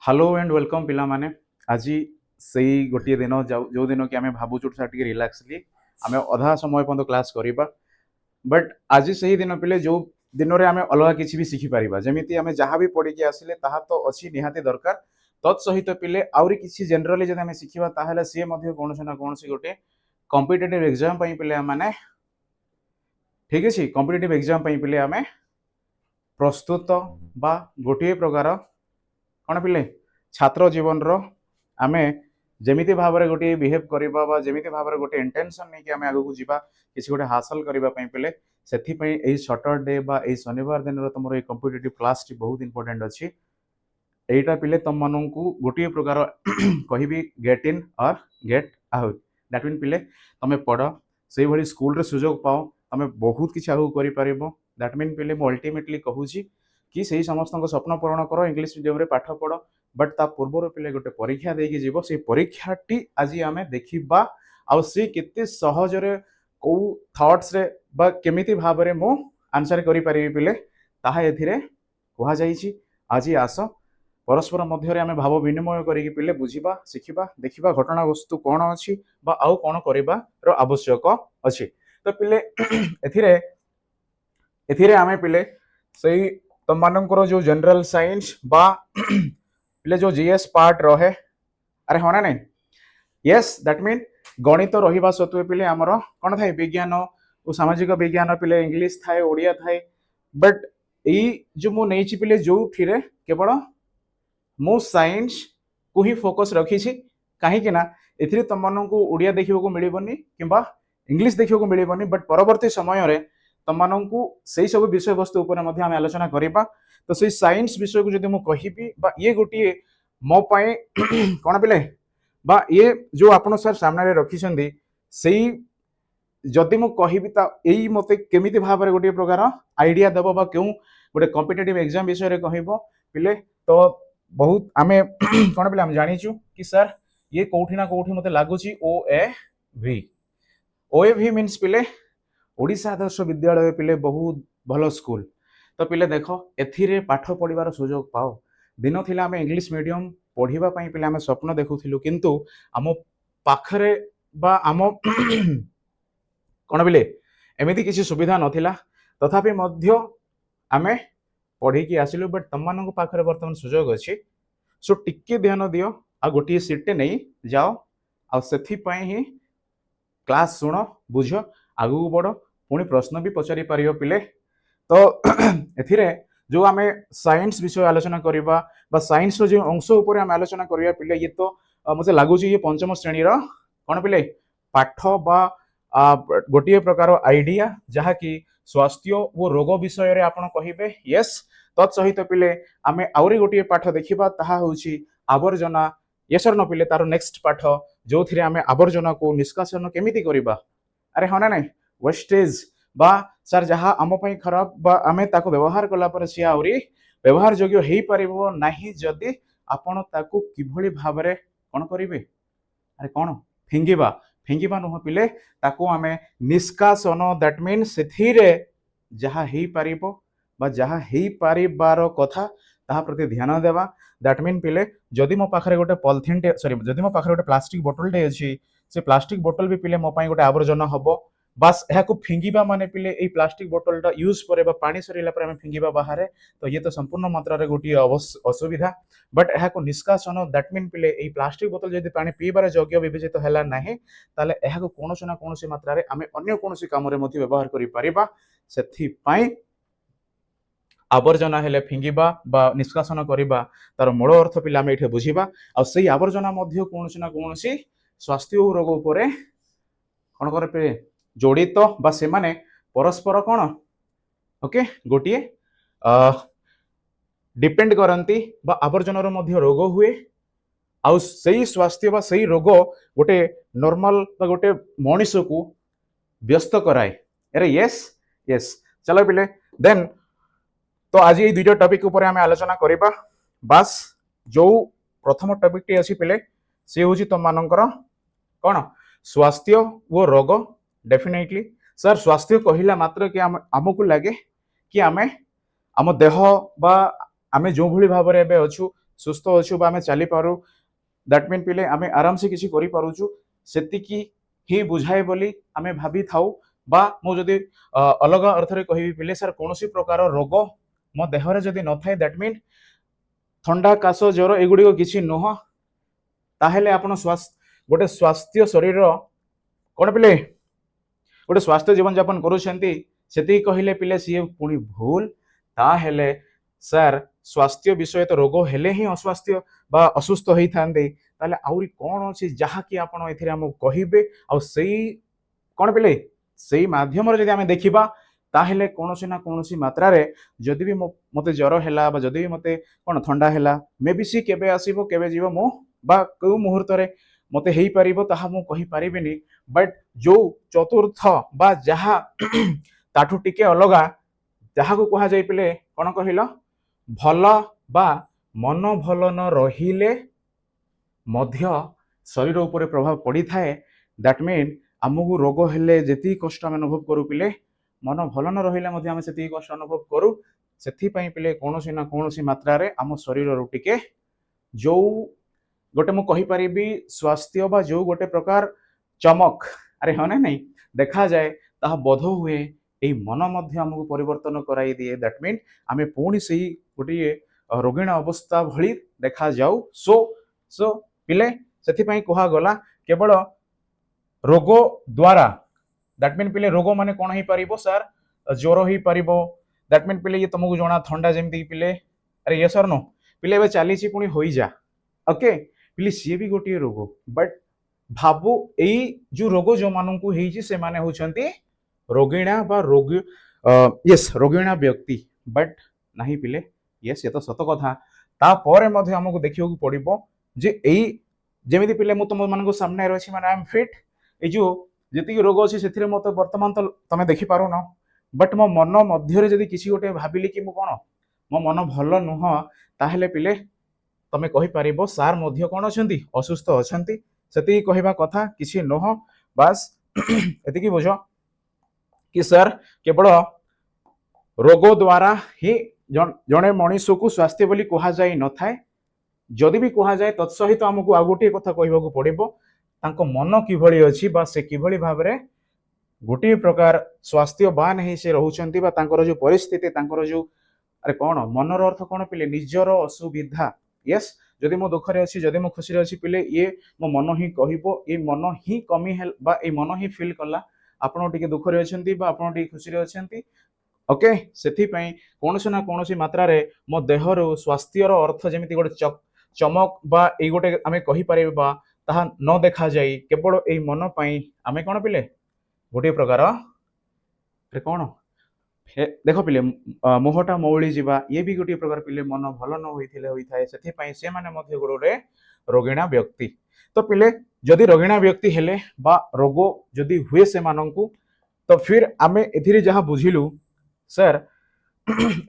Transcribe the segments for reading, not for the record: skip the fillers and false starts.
Hello and welcome पिला माने आज से गोटे दिन जो दिन कि आम भावुँ टे रिलैक्सली आम अधा समय पर्यटन क्लास करवा बट आज से ही दिन पिले जो दिन में आम अलग किसी भी शिखिपर जमी आम जहाँ भी पढ़ी आसिले तो अच्छी निहाती दरकार तत्सहित पिले आहरी किसी जेनराली जब आम शिखा सी कौन ना कौन गोटे कॉम्पिटिटिव एग्जाम पिले मैंने ठीक अच्छे कॉम्पिटिटिव एग्जाम पिले आम प्रस्तुत बा गोटे प्रकार कौन पिले छात्र जीवन रो आमे जमिति भाव में गोटे बिहेव करवा जमिति भाव में गोटे इंटेंशन नहीं कि आम आगू जावा किसी गोटे हासिल करने पिले से सैटरडे बा शनिवार दिन तुम ये कॉम्पिटिटिव क्लास टी बहुत इंपोर्टेंट अच्छी यहीटा पिले तुम मन को गोटे प्रकार कहि गेट इन और गेट आउट दैट मीन पिले तुम पढ़ से भाई स्कूल रे सुजोग पाओ तुम बहुत किसी आगू कर दैट मीन पिले मुझे अल्टीमेटली कहूँ कि सही समस्त स्वप्न पूरण कर इंग्लिश मीडियम रे पाठ पढ़ बट ता पूर्वर पिले गोटे परीक्षा देकी जीव से परीक्षाटी आज आम देखा आउ सी केते सहजरे कौ थॉट्स रे बा केमिति भाव में मु आंसर करि परिबि पिले ताहा एथिरे कहा जाइछि। आज आस परस्पर मध्य आम भाव विनिमय करिकि पिले बुझिबा शिखिबा देखिबा घटना वस्तु कौन अच्छी बा आउ कौन करिबार आवश्यक अच्छी। तो पिले एथिरे आम पिले सही तुम मानकर जो जनरल साइंस बा पिले जो जीएस पार्ट रहे अरे हाँ ना नहीं यस दैट मीन गणित रहा सत्वे पिले आमर कौन थाए विज्ञान और सामाजिक विज्ञान पिले इंग्लिश थाए ओडिया थाए बट यही जो मुझे पिले जो केवल मु साइंस को ही फोकस रखी कहीं ना ए तुम को ओडिया देखा मिलबनी कि इंग्लिश देखा मिलबनी बट परवर्ती समय तुम को सही सब विषय वस्तु उपर आम आलोचना करवा। तो से साइंस विषय को जब मुझे ये गोटे मो पाए कौन पिले बा ये जो आप सर सामने रखी से जदि मु कहि यही मत केमी भाव में गोटे प्रकार आइडिया देव बा क्यों गोटे कॉम्पिटिटिव एग्जाम विषय कहब पिले तो बहुत आम कौन पिले आम जानीचु कि सर ये कौटी ना कौटी मत लगुच ओ ए भी मीन्स पिले ओडिशा आदर्श विद्यालय पिले बहुत भल स्कूल। तो पिले देख एथिरे पाठ पढ़ार सुजोग पाओ दिन थिला आम इंग्लिश मीडियम पढ़ाई पिले आम स्वप्न देखुलु किंतु आम पाखरे बा आम कौन पिले एमती किसी सुविधा नथिला तथापि मध्य आम पढ़ी आसिलु बट तुम मान पाखे बर्तमान सुजोग अच्छी सो टिके ध्यान दियो आ गोटे सीटे नहीं जाओ आ से ही क्लास शुण बुझ आगू बढ़ पुणी प्रश्न भी पचारि पार पिले। तो एथिरे जो आम साइंस विषय आलोचना करवा बा साइंस रो जो अंश उपर आम आलोचना करवा पिले ये तो मुझे लगुच ये पंचम श्रेणी कौन पिले पाठ बा गोटे प्रकार आइडिया जहा कि स्वास्थ्य और रोग विषय रे आपण कहिबे यस तत्सहित पिले आम आउरी गोटे पाठ देखिबा ताहा होउछि आवर्जना यस और न पिले तार नेक्स्ट पाठ जो थिरे आम आवर्जना को निष्कासन केमिति करिबा अरे हाँ ना नहीं वेस्टेज बा सर जहाँ आम खराब बा आम ताको व्यवहार कला पर सी आउरी व्यवहार योग्य हो पारिबो नाही जदि आपण ताको किभली भाव में कौन करिवे अरे कौन फिंगिबा फिंगिबा नुह पिले ताको आम निष्कासन दैट मीन से जहाँ हो पारिबो बा जहाँ हो पारिबार कथा ताहा प्रति ध्यान देवा दैट मीन पिले जदि मो पाखरे गोटे पॉलिथिन टे सॉरी जदि मो पाखरे गोटे प्लास्टिक बोतल टे अछि से प्लास्टिक बोतल भी पिले मो पाई गोटे आवर्जन हबो बस यह फिंगिबा माने पिले ए प्लास्टिक बोतल टा यूज करे बा पानी सरीला पर हमें फिंगिबा बाहर तो ये तो संपूर्ण मात्रा रे गोटी असुविधा बट यह को निष्कासन दैट मीन पिले ए प्लास्टिक बोतल जदि पानी पीबार योग्य विवेचित हैला नाही ताले यह को कोनोसी ना कोनोसी मात्रा रे हमें अन्य कोनोसी काम रे मथि व्यवहार करि परिबा सेथि पई आवर्जना हेले फिंगिबा बा निष्कासन करिबा तार मूल अर्थ पिला हमें एठे बुझिबा आ सेही आवर्जना मध्य कोनोसी ना कोनोसी स्वास्थ्य और रोग उपरे कौन करे पे जड़ित बा से माने परस्पर कौन ओके गोटे डिपेंड करती बा आवर्जनार मध्य रोग हुए आउ सही स्वास्थ्य बा सही रोग गोटे नॉर्मल बा गोटे मनीष को व्यस्त कराए अरे यस यस चलो पिले देन तो आज ये दुईटा टॉपिक ऊपर आम आलोचना करवा बास जो प्रथम टॉपिक टी अच्छी पिले सी हूँ तुम मानकर कौन स्वास्थ्य वो रोग डेफिनेटली सर स्वास्थ्य कहला मात्र कि आमको लगे कि आम आम देह बा आम जो भली भाव में अच्छु ସୁସ୍ଥ ଅଛୁ ବା ଆମେ ଚାଲିପାରୁ, ଦ୍ୟାଟ୍ ମିନ୍ ପିଲେ ଆମେ ଆରାମସେ କିଛି କରିପାରୁଛୁ, ସେତିକି ହିଁ ବୁଝାଏ ବୋଲି ଆମେ ଭାବିଥାଉ। ବା ମୁଁ ଯଦି ଅଲଗା ଅର୍ଥରେ କହିବି ପିଲେ ସାର୍ କୌଣସି ପ୍ରକାର ରୋଗ ମୋ ଦେହରେ ଯଦି ନଥାଏ ଦ୍ୟାଟ୍ ମିନ୍ ଥଣ୍ଡା କାଶ ଜ୍ୱର ଏଗୁଡ଼ିକ କିଛି ନୁହଁ, ତାହେଲେ ଆପଣ ଗୋଟେ ସ୍ୱାସ୍ଥ୍ୟ ଶରୀର କ'ଣ ପିଲେ ଗୋଟେ ସ୍ୱାସ୍ଥ୍ୟ ଜୀବନଯାପନ କରୁଛନ୍ତି, ସେତିକି କହିଲେ ପିଲେ ସିଏ ପୁଣି ଭୁଲ। ତାହେଲେ ସାର୍ ସ୍ୱାସ୍ଥ୍ୟ ବିଷୟ ତ ରୋଗ ହେଲେ ହିଁ ଅସ୍ୱାସ୍ଥ୍ୟ ବା ଅସୁସ୍ଥ ହେଇଥାନ୍ତି, ତାହେଲେ ଆହୁରି କ'ଣ ଅଛି ଯାହାକି ଆପଣ ଏଥିରେ ଆମକୁ କହିବେ? ଆଉ ସେଇ କ'ଣ ପିଲେ ସେଇ ମାଧ୍ୟମରେ ଯଦି ଆମେ ଦେଖିବା, ତାହେଲେ କୌଣସି ନା କୌଣସି ମାତ୍ରାରେ ଯଦି ବି ମୋତେ ଜ୍ୱର ହେଲା ବା ଯଦି ବି ମୋତେ କ'ଣ ଥଣ୍ଡା ହେଲା, ମେ ବି ସି କେବେ ଆସିବ କେବେ ଯିବ ମୁଁ ବା କେଉଁ ମୁହୂର୍ତ୍ତରେ ମୋତେ ହେଇପାରିବ ତାହା ମୁଁ କହିପାରିବିନି। ବଟ୍ ଯୋଉ ଚତୁର୍ଥ ବା ଯାହା ତାଠୁ ଟିକେ ଅଲଗା, ଯାହାକୁ କୁହାଯାଇ ପିଲେ କ'ଣ କହିଲ, ଭଲ ବା ମନ ଭଲ ନ ରହିଲେ ମଧ୍ୟ ଶରୀର ଉପରେ ପ୍ରଭାବ ପଡ଼ିଥାଏ। ଦ୍ୟାଟ୍ ମିନ୍ ଆମକୁ ରୋଗ ହେଲେ ଯେତିକି କଷ୍ଟ ଆମେ ଅନୁଭବ କରୁ ପିଲେ, ମନ ଭଲ ନ ରହିଲେ ମଧ୍ୟ ଆମେ ସେତିକି କଷ୍ଟ ଅନୁଭବ କରୁ। ସେଥିପାଇଁ ପିଲେ କୌଣସି ନା କୌଣସି ମାତ୍ରାରେ ଆମ ଶରୀରରୁ ଟିକେ ଯୋଉ ଗୋଟେ ମୁଁ କହିପାରିବି ସ୍ୱାସ୍ଥ୍ୟ ବା ଯୋଉ ଗୋଟେ ପ୍ରକାର ଚମକ ଆରେ ହଁ ନା ନାଇଁ ଦେଖାଯାଏ, ତାହା ବୋଧ ହୁଏ ଏଇ ମନ ମଧ୍ୟ ଆମକୁ ପରିବର୍ତ୍ତନ କରାଇ ଦିଏ। ଦ୍ୟାଟ୍ ମିନ୍ ଆମେ ପୁଣି ସେଇ ଗୋଟିଏ ରୋଗୀଣ ଅବସ୍ଥା ଭଳି ଦେଖାଯାଉ। ସୋ ପିଲେ ସେଥିପାଇଁ କୁହାଗଲା କେବଳ ରୋଗ ଦ୍ୱାରା, ଦ୍ୟାଟ୍ ମିନ୍ ପିଲେ ରୋଗ ମାନେ କ'ଣ ହେଇପାରିବ ସାର୍, ଜ୍ୱର ହେଇପାରିବ। ଦ୍ୟାଟ୍ ମିନ୍ ପିଲେ ଇଏ ତମକୁ ଜଣା ଥଣ୍ଡା ଯେମିତି ପିଲେ, ଆରେ ୟେସ୍ ଅର୍ ନୋ ପିଲେ ଏବେ ଚାଲିଛି ପୁଣି ହୋଇଯା, ଓକେ ପିଲେ ସିଏ ବି ଗୋଟିଏ ରୋଗ। ବଟ୍ ଭାବୁ ଏଇ ଯୋଉ ରୋଗ ଯୋଉମାନଙ୍କୁ ହେଇଛି ସେମାନେ ହଉଛନ୍ତି ରୋଗୀଣା ବା ରୋଗୀଣା ବ୍ୟକ୍ତି। ବଟ୍ ନାହିଁ ପିଲେ, ୟେସ୍ ଏ ତ ସତ କଥା। ତାପରେ ମଧ୍ୟ ଆମକୁ ଦେଖିବାକୁ ପଡ଼ିବ ଯେ ଏଇ ଯେମିତି ପିଲେ ମୁଁ ତମମାନଙ୍କ ସାମ୍ନାରେ ଅଛି, ମାନେ ଆଇ ଏମ୍ ଫିଟ୍, ଏଇ ଯୋଉ ଯେତିକି ରୋଗ ଅଛି ସେଥିରେ ମୋତେ ବର୍ତ୍ତମାନ ତ ତମେ ଦେଖିପାରୁନ, ବଟ୍ ମୋ ମନ ମଧ୍ୟରେ ଯଦି କିଛି ଗୋଟେ ଭାବିଲି କି ମୁଁ କ'ଣ ମୋ ମନ ଭଲ ନୁହଁ, ତାହେଲେ ପିଲେ ତମେ କହିପାରିବ ସାର୍ ମଧ୍ୟ କ'ଣ ଅଛନ୍ତି ଅସୁସ୍ଥ ଅଛନ୍ତି। ସେତିକି କହିବା କଥା, କିଛି ନୁହଁ। ବାସ୍ ଏତିକି ବୁଝ କି ସାର୍ କେବଳ ରୋଗ ଦ୍ୱାରା ହିଁ ଜଣେ ମଣିଷକୁ ସ୍ୱାସ୍ଥ୍ୟ ବୋଲି କୁହାଯାଇ ନଥାଏ। ଯଦି ବି କୁହାଯାଏ ତତ୍ସହିତ ଆମକୁ ଆଉ ଗୋଟିଏ କଥା କହିବାକୁ ପଡ଼ିବ, ତାଙ୍କ ମନ କିଭଳି ଅଛି ବା ସେ କିଭଳି ଭାବରେ ଗୋଟିଏ ପ୍ରକାର ସ୍ୱାସ୍ଥ୍ୟବାନ ହେଇ ସେ ରହୁଛନ୍ତି ବା ତାଙ୍କର ଯୋଉ ପରିସ୍ଥିତି, ତାଙ୍କର ଯୋଉ ଆରେ କ'ଣ ମନର ଅର୍ଥ କ'ଣ ପିଲେ ନିଜର ଅସୁବିଧା। ୟେସ୍ ଯଦି ମୁଁ ଦୁଃଖରେ ଅଛି, ଯଦି ମୁଁ ଖୁସିରେ ଅଛି ପିଲେ, ଇଏ ମୋ ମନ ହିଁ କହିବ, ଏଇ ମନ ହିଁ କମି ବା ଏଇ ମନ ହିଁ ଫିଲ୍ କଲା ଆପଣ ଟିକେ ଦୁଃଖରେ ଅଛନ୍ତି ବା ଆପଣ ଟିକେ ଖୁସିରେ ଅଛନ୍ତି। ଓକେ ସେଥିପାଇଁ କୌଣସି ନା କୌଣସି ମାତ୍ରାରେ ମୋ ଦେହରୁ ସ୍ୱାସ୍ଥ୍ୟର ଅର୍ଥ ଯେମିତି ଗୋଟେ ଚମକ ବା ଏଇ ଗୋଟେ ଆମେ କହିପାରିବା ତାହା ନ ଦେଖାଯାଇ କେବଳ ଏଇ ମନ ପାଇଁ ଆମେ କ'ଣ ପିଲେ ଗୋଟିଏ ପ୍ରକାର କ'ଣ ଦେଖ ପିଲେ ମୁହଁଟା ମଉଳି ଯିବା, ଇଏ ବି ଗୋଟିଏ ପ୍ରକାର ପିଲେ ମନ ଭଲ ନ ହୋଇଥିଲେ ହୋଇଥାଏ। ସେଥିପାଇଁ ସେମାନେ ମଧ୍ୟ ଗୋଟେ ରୋଗୀଣା ବ୍ୟକ୍ତି। ତ ପିଲେ ଯଦି ରୋଗୀଣା ବ୍ୟକ୍ତି ହେଲେ ବା ରୋଗ ଯଦି ହୁଏ ସେମାନଙ୍କୁ, ତ ଫିର୍ ଆମେ ଏଥିରେ ଯାହା ବୁଝିଲୁ ସାର୍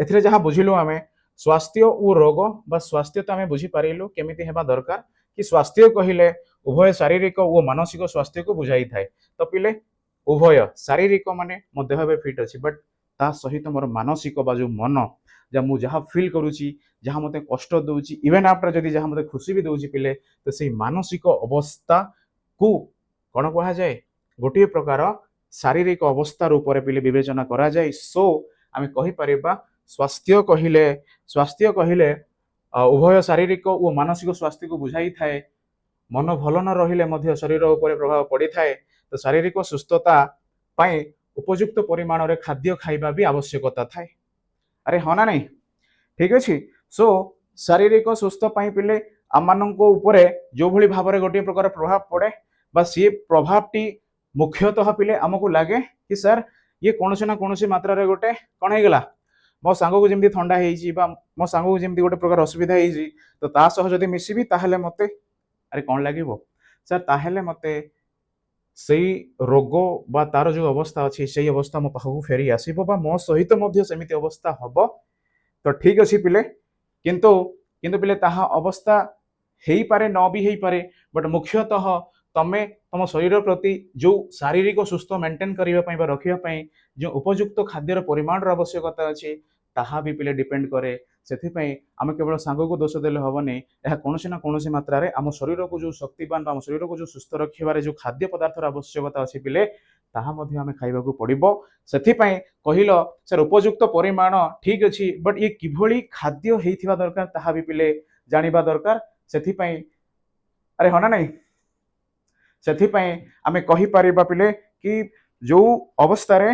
ଏଥିରେ ଯାହା ବୁଝିଲୁ ଆମେ ସ୍ୱାସ୍ଥ୍ୟ ଓ ରୋଗ ବା ସ୍ୱାସ୍ଥ୍ୟ ତ ଆମେ ବୁଝିପାରିଲୁ କେମିତି ହେବା ଦରକାର, କି ସ୍ୱାସ୍ଥ୍ୟ କହିଲେ ଉଭୟ ଶାରୀରିକ ଓ ମାନସିକ ସ୍ୱାସ୍ଥ୍ୟକୁ ବୁଝାଇଥାଏ। ତ ପିଲେ ଉଭୟ ଶାରୀରିକ ମାନେ ମୋ ଦେହ ଏବେ ଫିଟ୍ ଅଛି, ବଟ୍ ତା ସହିତ ମୋର ମାନସିକ ବା ଯୋଉ ମନ ମୁଁ ଯାହା ଫିଲ୍ କରୁଛି, ଯାହା ମୋତେ କଷ୍ଟ ଦେଉଛି, ଇଭେନ୍ ଆଫ୍ଟର ଯଦି ଯାହା ମୋତେ ଖୁସି ବି ଦେଉଛି ପିଲେ, ତ ସେଇ ମାନସିକ ଅବସ୍ଥାକୁ କ'ଣ କୁହାଯାଏ, ଗୋଟିଏ ପ୍ରକାର ଶାରୀରିକ ଅବସ୍ଥା ରୂପରେ ପିଲେ ବିବେଚନା କରାଯାଏ। ସୋ ଆମେ କହିପାରିବା ସ୍ୱାସ୍ଥ୍ୟ କହିଲେ ଉଭୟ ଶାରୀରିକ ଓ ମାନସିକ ସ୍ୱାସ୍ଥ୍ୟକୁ ବୁଝାଇଥାଏ। ମନ ଭଲ ନ ରହିଲେ ମଧ୍ୟ ଶରୀର ଉପରେ ପ୍ରଭାବ ପଡ଼ିଥାଏ। ତ ଶାରୀରିକ ସୁସ୍ଥତା ପାଇଁ ଉପଯୁକ୍ତ ପରିମାଣରେ ଖାଦ୍ୟ ଖାଇବା ବି ଆବଶ୍ୟକତା ଥାଏ। ଆରେ ହଁ ନା ନାଇଁ ଠିକ୍ ଅଛି। ସୋ ଶାରୀରିକ ସୁସ୍ଥ ପାଇଁ ପିଲେ ଆମମାନଙ୍କ ଉପରେ ଯୋଉଭଳି ଭାବରେ ଗୋଟିଏ ପ୍ରକାର ପ୍ରଭାବ ପଡ଼େ ବା ସିଏ ପ୍ରଭାବଟି ମୁଖ୍ୟତଃ ପିଲେ ଆମକୁ ଲାଗେ କି ସାର୍ ଇଏ କୌଣସି ନା କୌଣସି ମାତ୍ରାରେ ଗୋଟେ କ'ଣ ହେଇଗଲା, ମୋ ସାଙ୍ଗକୁ ଯେମିତି ଥଣ୍ଡା ହେଇଛି ବା ମୋ ସାଙ୍ଗକୁ ଯେମିତି ଗୋଟେ ପ୍ରକାର ଅସୁବିଧା ହେଇଛି, ତ ତା ସହ ଯଦି ମିଶିବି ତାହେଲେ ମୋତେ ଆରେ କ'ଣ ଲାଗିବ ସାର୍, ତାହେଲେ ମୋତେ ସେଇ ରୋଗ ବା ତାର ଯୋଉ ଅବସ୍ଥା ଅଛି ସେଇ ଅବସ୍ଥା ମୋ ପାଖକୁ ଫେରି ଆସିବ ବା ମୋ ସହିତ ମଧ୍ୟ ସେମିତି ଅବସ୍ଥା ହବ। ତ ଠିକ୍ ଅଛି ପିଲେ, କିନ୍ତୁ ପିଲେ ତାହା ଅବସ୍ଥା ହେଇପାରେ ନ ବି ହେଇପାରେ, ବଟ୍ ମୁଖ୍ୟତଃ ତମେ ତମ ଶରୀର ପ୍ରତି ଯୋଉ ଶାରୀରିକ ସୁସ୍ଥ ମେଣ୍ଟେନ୍ କରିବା ପାଇଁ ବା ରଖିବା ପାଇଁ ଯୋଉ ଉପଯୁକ୍ତ ଖାଦ୍ୟର ପରିମାଣର ଆବଶ୍ୟକତା ଅଛି, ତାହା ବି ପିଲେ ଡିପେଣ୍ଡ କରେ ସେଥିପାଇଁ ଆମେ କେବଳ ସାଙ୍ଗକୁ ଦୋଷ ଦେଲେ ହେବନି, ଏହା କୌଣସି ନା କୌଣସି ମାତ୍ରାରେ ଆମ ଶରୀରକୁ ଯେଉଁ ଶକ୍ତିବାନ ବା ଆମ ଶରୀରକୁ ଯେଉଁ ସୁସ୍ଥ ରଖିବାରେ ଯେଉଁ ଖାଦ୍ୟ ପଦାର୍ଥର ଆବଶ୍ୟକତା ଅଛି ପିଲେ, ତାହା ମଧ୍ୟ ଆମେ ଖାଇବାକୁ ପଡ଼ିବ। ସେଥିପାଇଁ କହିଲ ସାର୍ ଉପଯୁକ୍ତ ପରିମାଣ ଠିକ୍ ଅଛି, ବଟ୍ ଇଏ କିଭଳି ଖାଦ୍ୟ ହେଇଥିବା ଦରକାର ତାହା ବି ପିଲେ ଜାଣିବା ଦରକାର। ସେଥିପାଇଁ ଆରେ ହଁ ନା ନାଇଁ, ସେଥିପାଇଁ ଆମେ କହିପାରିବା ପିଲେ କି ଯେଉଁ ଅବସ୍ଥାରେ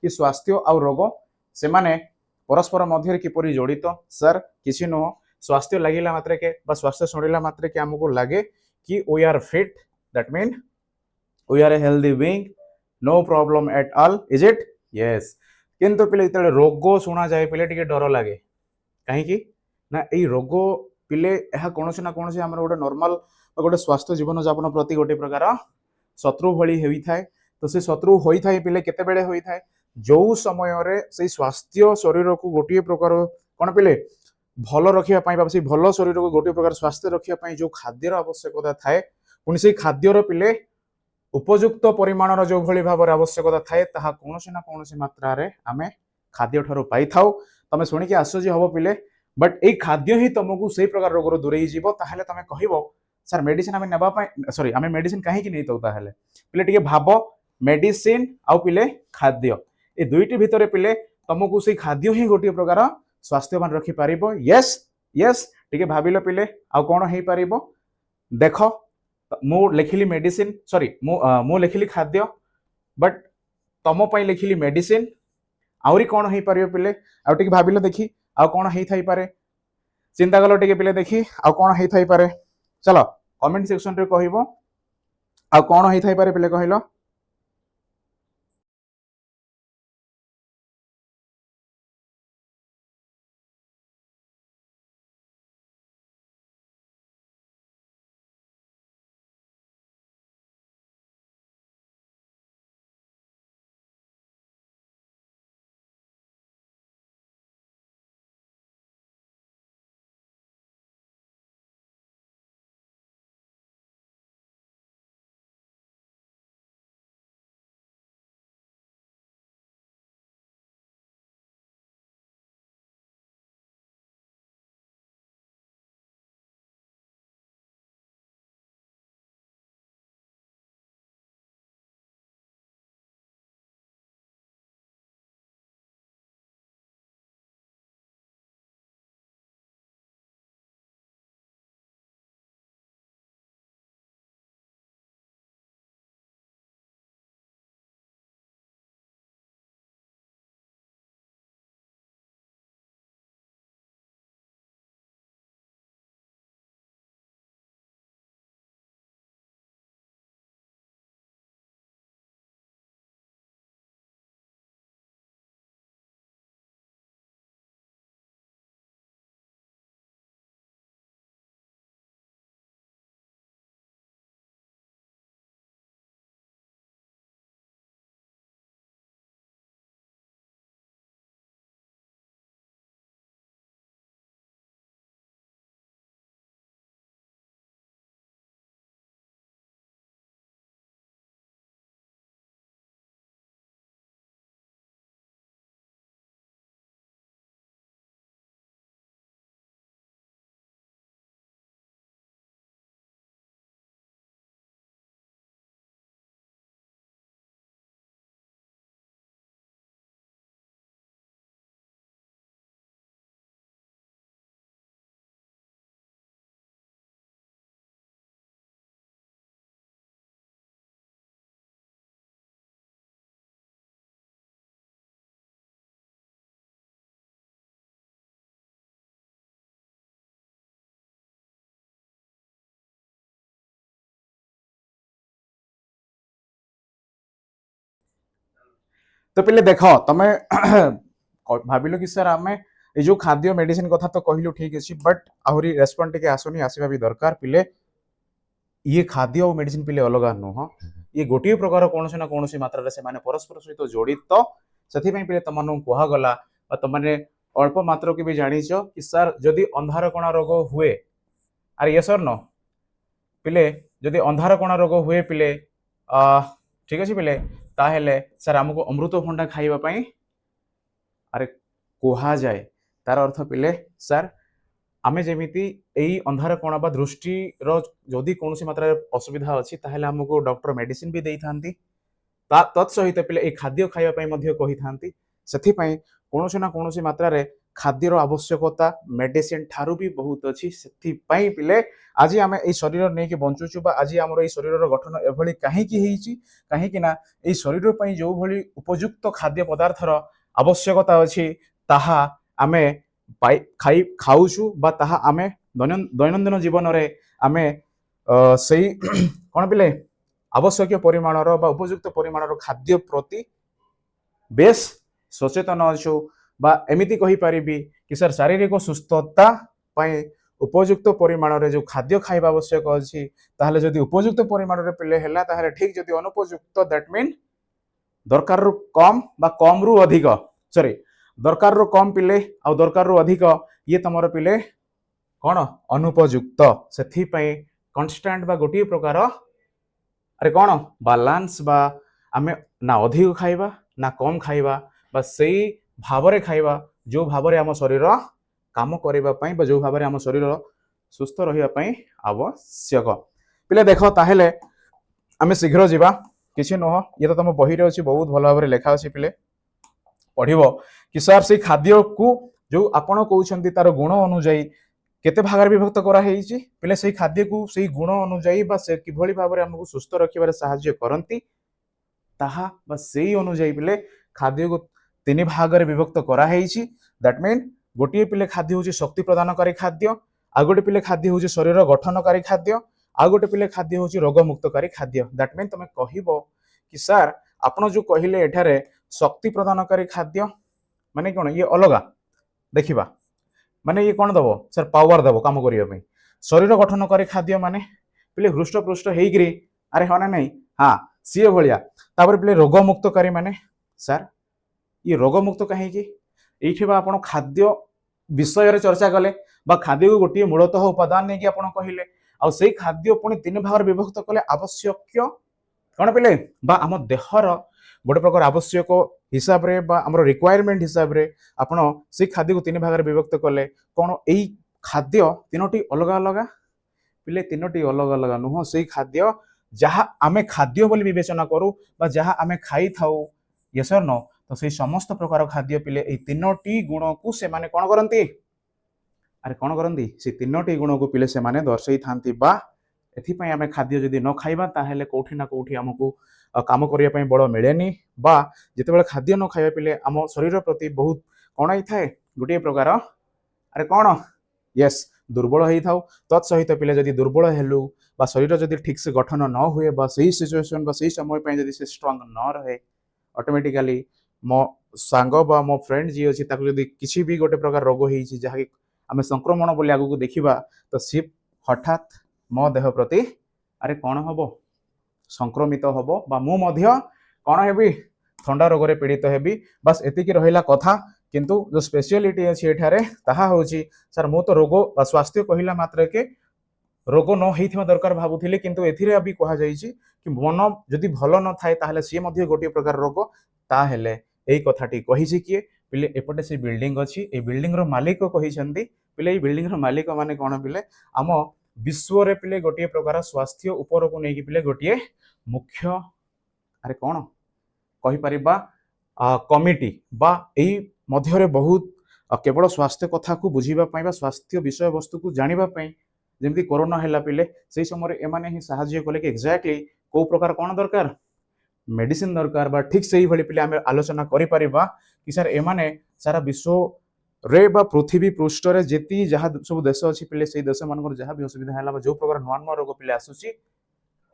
कि स्वास्थ्य आउ रोग से माने परस्पर मध्य किपरि जड़ित सर किसी नुह स्वास्थ्य लगिला मात्रे के स्वास्थ्य शुणिला मात्रे के आमको लगे कि we are fit that mean we are a healthy being no problem at all is it yes किंतु पिले जेतेबेले रोग शुणा जाए पिले टिके डर लगे कहीं ना यही रोग पिले कौन ना कौन आम गोटे नॉर्मल गोटे स्वास्थ्य जीवन यापन प्रति गोटे प्रकार शत्रु भली होता है तो से शत्रु होता है पिले केते होता है जो समय रे से स्वास्थ्य शरीर को गोटे प्रकार कौन पिले भल रखा से भल शरीर को गोटे प्रकार स्वास्थ्य रखापी जो खाद्यर आवश्यकता थाए पुणी से खाद्यर पिले उपयुक्त परिमाणर जो भली भाव आवश्यकता थाए ताहा कौन ना कौन मात्रा रे आमे खाद्य ठारू पाई थाउ तमे शुणिकी आश्चर्य हब पिले बट ये खाद्य ही तुमको से प्रकार रोग दूरे जीव ताहले तमे कहबो सर मेडिसिन आमे नेबा पई सॉरी आमे मेडिसिन काहे कि नै तो ताहले पिले टिके भाबो मेडिसिन आउ पिले खाद्य ए दुईटी भितरे पिले तुमको से खाद्य ही गोटे प्रकार स्वास्थ्यवान रखि पारिबो यस यस टिके भाबिलो पिले आउ कोन हेई पारिबो देखो मु लिखिली मेडिसिन सॉरी मु लिखिली खाद्य बट तुम पई लिखिली मेडिसिन आउरी कोन हेई पारिबो पिले आउ टिके भाबिलो देखि आउ कोन हेई थाई पारे चिंता कलो टिके पिले देखि आउ कोन हेई थाई पारे चलो कमेंट सेक्शन रे कहिबो आउ कोन हेई थाई पारे पिले कहिलो तो पिले देख तमे भाविल कि सर आम ये जो खाद्य मेडिसिन कथा तो कहलु ठीक अच्छे बट आहरी रेस्पॉन्ड टिके आसुनी आसवा भी दरकार पिले ये खाद्य और मेडिसिन पिले अलग नुह ये गोटे प्रकार कौन ना कौन मात्रा से माने परस्पर सहित जड़ित से पिले तुम कहगला तुमने अल्प मात्र के भी जानिच कि सर जदि अंधार कणा रोग हुए अरे ये सर न पिले जदि अंधार कणा रोग हुए पिले ठीक अच्छे पिले ताहेले सर आमको अमृतभंडा खाइबापी अरे कह जाए तार अर्थ पिले सर आमे जेमिति एई अंधार कणा बा दृष्टि जदि कौन मात्रा असुविधा अच्छी ताहेले आमको डॉक्टर मेडिसिन भी देइथांती तत्सहित पिले ए खाद्य खाइबापी कही था से कौन ना कौन मात्रा ଖାଦ୍ୟର ଆବଶ୍ୟକତା ମେଡିସିନ ଠାରୁ ବି ବହୁତ ଅଛି। ସେଥିପାଇଁ ପିଲେ ଆଜି ଆମେ ଏଇ ଶରୀର ନେଇକି ବଞ୍ଚୁଛୁ ବା ଆଜି ଆମର ଏଇ ଶରୀରର ଗଠନ ଏଭଳି କାହିଁକି ହେଇଛି, କାହିଁକି ନା ଏଇ ଶରୀର ପାଇଁ ଯେଉଁଭଳି ଉପଯୁକ୍ତ ଖାଦ୍ୟ ପଦାର୍ଥର ଆବଶ୍ୟକତା ଅଛି ତାହା ଆମେ ଖାଉଛୁ ବା ତାହା ଆମେ ଦୈନନ୍ଦିନ ଜୀବନରେ ଆମେ ସେଇ କ'ଣ ପିଲେ ଆବଶ୍ୟକୀୟ ପରିମାଣର ବା ଉପଯୁକ୍ତ ପରିମାଣର ଖାଦ୍ୟ ପ୍ରତି ବେଶ ସଚେତନ ଅଛୁ ବା ଏମିତି କହିପାରିବି କି ସାର୍ ଶାରୀରିକ ସୁସ୍ଥତା ପାଇଁ ଉପଯୁକ୍ତ ପରିମାଣରେ ଯେଉଁ ଖାଦ୍ୟ ଖାଇବା ଆବଶ୍ୟକ ଅଛି ତାହେଲେ ଯଦି ଉପଯୁକ୍ତ ପରିମାଣରେ ପିଲେ ହେଲା ତାହେଲେ ଠିକ୍, ଯଦି ଅନୁପଯୁକ୍ତ ଦ୍ୟାଟ୍ ମିନ୍ ଦରକାରରୁ କମ୍ ବା କମ୍ରୁ ଅଧିକ, ସରି ଦରକାରରୁ କମ୍ ପିଲେ ଆଉ ଦରକାରରୁ ଅଧିକ ଇଏ ତମର ପିଲେ କ'ଣ ଅନୁପଯୁକ୍ତ। ସେଥିପାଇଁ କନଷ୍ଟାଣ୍ଟ ବା ଗୋଟିଏ ପ୍ରକାର ଆରେ କ'ଣ ବାଲାନ୍ସ ବା ଆମେ ନା ଅଧିକ ଖାଇବା ନା କମ୍ ଖାଇବା ବା ସେଇ ଭାବରେ ଖାଇବା ଯେଉଁ ଭାବରେ ଆମ ଶରୀର କାମ କରିବା ପାଇଁ ବା ଯେଉଁ ଭାବରେ ଆମ ଶରୀର ସୁସ୍ଥ ରହିବା ପାଇଁ ଆବଶ୍ୟକ। ପିଲେ ଦେଖ ତାହେଲେ ଆମେ ଶୀଘ୍ର ଯିବା, କିଛି ନୁହଁ ଇଏ ତ ତମ ବହିରେ ଅଛି, ବହୁତ ଭଲ ଭାବରେ ଲେଖା ଅଛି, ପିଲେ ପଢିବ କି ସାର୍ ସେଇ ଖାଦ୍ୟକୁ ଯେଉଁ ଆପଣ କହୁଛନ୍ତି ତାର ଗୁଣ ଅନୁଯାୟୀ କେତେ ଭାଗରେ ବିଭକ୍ତ କରାହେଇଛି। ପିଲେ ସେଇ ଖାଦ୍ୟକୁ ସେଇ ଗୁଣ ଅନୁଯାୟୀ ବା ସେ କିଭଳି ଭାବରେ ଆମକୁ ସୁସ୍ଥ ରଖିବାରେ ସାହାଯ୍ୟ କରନ୍ତି ତାହା ବା ସେଇ ଅନୁଯାୟୀ ପିଲେ ଖାଦ୍ୟକୁ 3 ଭାଗରେ ବିଭକ୍ତ କରାହେଇଛି। ଦ୍ୟାଟ୍ ମିନ୍ ଗୋଟିଏ ପିଲେ ଖାଦ୍ୟ ହେଉଛି ଶକ୍ତି ପ୍ରଦାନକାରୀ ଖାଦ୍ୟ, ଆଉ ଗୋଟେ ପିଲେ ଖାଦ୍ୟ ହେଉଛି ଶରୀର ଗଠନକାରୀ ଖାଦ୍ୟ, ଆଉ ଗୋଟେ ପିଲେ ଖାଦ୍ୟ ହେଉଛି ରୋଗମୁକ୍ତକାରୀ ଖାଦ୍ୟ। ଦ୍ୟାଟ୍ ମିନ୍ ତମେ କହିବ କି ସାର୍ ଆପଣ ଯେଉଁ କହିଲେ ଏଠାରେ ଶକ୍ତି ପ୍ରଦାନକାରୀ ଖାଦ୍ୟ ମାନେ କ'ଣ ଇଏ ଅଲଗା ଦେଖିବା, ମାନେ ଇଏ କ'ଣ ଦେବ ସାର୍ ପାୱାର ଦେବ କାମ କରିବା ପାଇଁ। ଶରୀର ଗଠନକାରୀ ଖାଦ୍ୟ ମାନେ ପିଲେ ହୃଷ୍ଟପୃଷ୍ଟ ହେଇକିରି ଆରେ ହଁ ନା ନାଇଁ, ହଁ ସିଏ ଭଳିଆ। ତାପରେ ପିଲେ ରୋଗମୁକ୍ତକାରୀ ମାନେ ସାର୍ ଇଏ ରୋଗମୁକ୍ତ କାହିଁକି, ଏଇଠି ବା ଆପଣ ଖାଦ୍ୟ ବିଷୟରେ ଚର୍ଚ୍ଚା କଲେ ବା ଖାଦ୍ୟକୁ ଗୋଟିଏ ମୂଳତଃ ଉପାଦାନ ନେଇକି ଆପଣ କହିଲେ, ଆଉ ସେଇ ଖାଦ୍ୟ ପୁଣି 3 ଭାଗରେ ବିଭକ୍ତ କଲେ ଆବଶ୍ୟକୀୟ କ'ଣ ପିଲେ ବା ଆମ ଦେହର ଗୋଟେ ପ୍ରକାର ଆବଶ୍ୟକ ହିସାବରେ ବା ଆମର ରିକ୍ୱାରମେଣ୍ଟ ହିସାବରେ ଆପଣ ସେଇ ଖାଦ୍ୟକୁ 3 ଭାଗରେ ବିଭକ୍ତ କଲେ। କ'ଣ ଏଇ ଖାଦ୍ୟ 3ଟି ଅଲଗା ଅଲଗା ପିଲେ? 3ଟି ଅଲଗା ଅଲଗା ନୁହଁ, ସେଇ ଖାଦ୍ୟ ଯାହା ଆମେ ଖାଦ୍ୟ ବୋଲି ବିବେଚନା କରୁ ବା ଯାହା ଆମେ ଖାଇଥାଉ, ୟେସ୍ ଅର୍ ନୋ, ତ ସେଇ ସମସ୍ତ ପ୍ରକାର ଖାଦ୍ୟ ପିଲେ ଏଇ 3ଟି ଗୁଣକୁ ସେମାନେ କ'ଣ କରନ୍ତି, ଆରେ କ'ଣ କରନ୍ତି, ସେଇ 3ଟି ଗୁଣକୁ ପିଲେ ସେମାନେ ଦର୍ଶାଇଥାନ୍ତି। ବା ଏଥିପାଇଁ ଆମେ ଖାଦ୍ୟ ଯଦି ନ ଖାଇବା ତାହେଲେ କୋଉଠି ନା କୋଉଠି ଆମକୁ କାମ କରିବା ପାଇଁ ବଳ ମିଳେନି ବା ଯେତେବେଳେ ଖାଦ୍ୟ ନ ଖାଇବା ପିଲେ ଆମ ଶରୀର ପ୍ରତି ବହୁତ କ'ଣ ହେଇଥାଏ, ଗୋଟିଏ ପ୍ରକାର ଆରେ କ'ଣ ୟେସ୍ ଦୁର୍ବଳ ହେଇଥାଉ। ତତ୍ ସହିତ ପିଲେ ଯଦି ଦୁର୍ବଳ ହେଲୁ ବା ଶରୀର ଯଦି ଠିକ୍ ସେ ଗଠନ ନ ହୁଏ ବା ସେଇ ସିଚୁଏସନ୍ ବା ସେଇ ସମୟ ପାଇଁ ଯଦି ସେ ଷ୍ଟ୍ରଙ୍ଗ ନ ରହେ, ଅଟୋମେଟିକାଲି ମୋ ସାଙ୍ଗ ବା ମୋ ଫ୍ରେଣ୍ଡ ଯିଏ ଅଛି ତାକୁ ଯଦି କିଛି ବି ଗୋଟେ ପ୍ରକାର ରୋଗ ହେଇଛି ଯାହାକି ଆମେ ସଂକ୍ରମଣ ବୋଲି ଆଗକୁ ଦେଖିବା, ତ ସିଏ ହଠାତ୍ ମୋ ଦେହ ପ୍ରତି ଆରେ କ'ଣ ହବ, ସଂକ୍ରମିତ ହବ ବା ମୁଁ ମଧ୍ୟ କ'ଣ ହେବି, ଥଣ୍ଡା ରୋଗରେ ପୀଡ଼ିତ ହେବି। ବାସ୍ ଏତିକି ରହିଲା କଥା। କିନ୍ତୁ ଯେଉଁ ସ୍ପେଶିଆଲିଟି ଅଛି ଏଠାରେ ତାହା ହେଉଛି ସାର୍ ମୁଁ ତ ରୋଗ ବା ସ୍ୱାସ୍ଥ୍ୟ କହିଲା ମାତ୍ରକେ ରୋଗ ନ ହେଇଥିବା ଦରକାର ଭାବୁଥିଲି, କିନ୍ତୁ ଏଥିରେ ବି କୁହାଯାଇଛି କି ମନ ଯଦି ଭଲ ନଥାଏ ତାହେଲେ ସିଏ ମଧ୍ୟ ଗୋଟିଏ ପ୍ରକାର ରୋଗ। ତାହେଲେ ଏଇ କଥାଟି କହିଛି କିଏ ପିଲେ? ଏପଟେ ସେ ବିଲ୍ଡିଂ ଅଛି, ଏଇ ବିଲ୍ଡିଂର ମାଲିକ କହିଛନ୍ତି। ପିଲେ ଏଇ ବିଲ୍ଡିଂର ମାଲିକ ମାନେ କ'ଣ ପିଲେ? ଆମ ବିଶ୍ୱରେ ପିଲେ ଗୋଟିଏ ପ୍ରକାର ସ୍ୱାସ୍ଥ୍ୟ ଉପରକୁ ନେଇକି ପିଲେ ଗୋଟିଏ ମୁଖ୍ୟ ଆରେ କ'ଣ କହିପାରିବା କମିଟି ବା ଏଇ ମଧ୍ୟରେ ବହୁତ କେବଳ ସ୍ୱାସ୍ଥ୍ୟ କଥାକୁ ବୁଝିବା ପାଇଁ ବା ସ୍ୱାସ୍ଥ୍ୟ ବିଷୟବସ୍ତୁକୁ ଜାଣିବା ପାଇଁ, ଯେମିତି କରୋନା ହେଲା ପିଲେ ସେଇ ସମୟରେ ଏମାନେ ହିଁ ସାହାଯ୍ୟ କଲେ କି ଏକ୍ଜାକ୍ଟଲି କୋଉ ପ୍ରକାର କ'ଣ ଦରକାର, ମେଡିସିନ ଦରକାର। ବା ଠିକ୍ ସେଇଭଳି ପିଲେ ଆମେ ଆଲୋଚନା କରିପାରିବା କି ସାର୍ ଏମାନେ ସାରା ବିଶ୍ୱରେ ବା ପୃଥିବୀ ପୃଷ୍ଠରେ ଯେତିକି ଯାହା ସବୁ ଦେଶ ଅଛି ପିଲେ ସେଇ ଦେଶମାନଙ୍କର ଯାହା ବି ଅସୁବିଧା ହେଲା ବା ଯେଉଁ ପ୍ରକାର ନୂଆ ନୂଆ ରୋଗ ପିଲେ ଆସୁଛି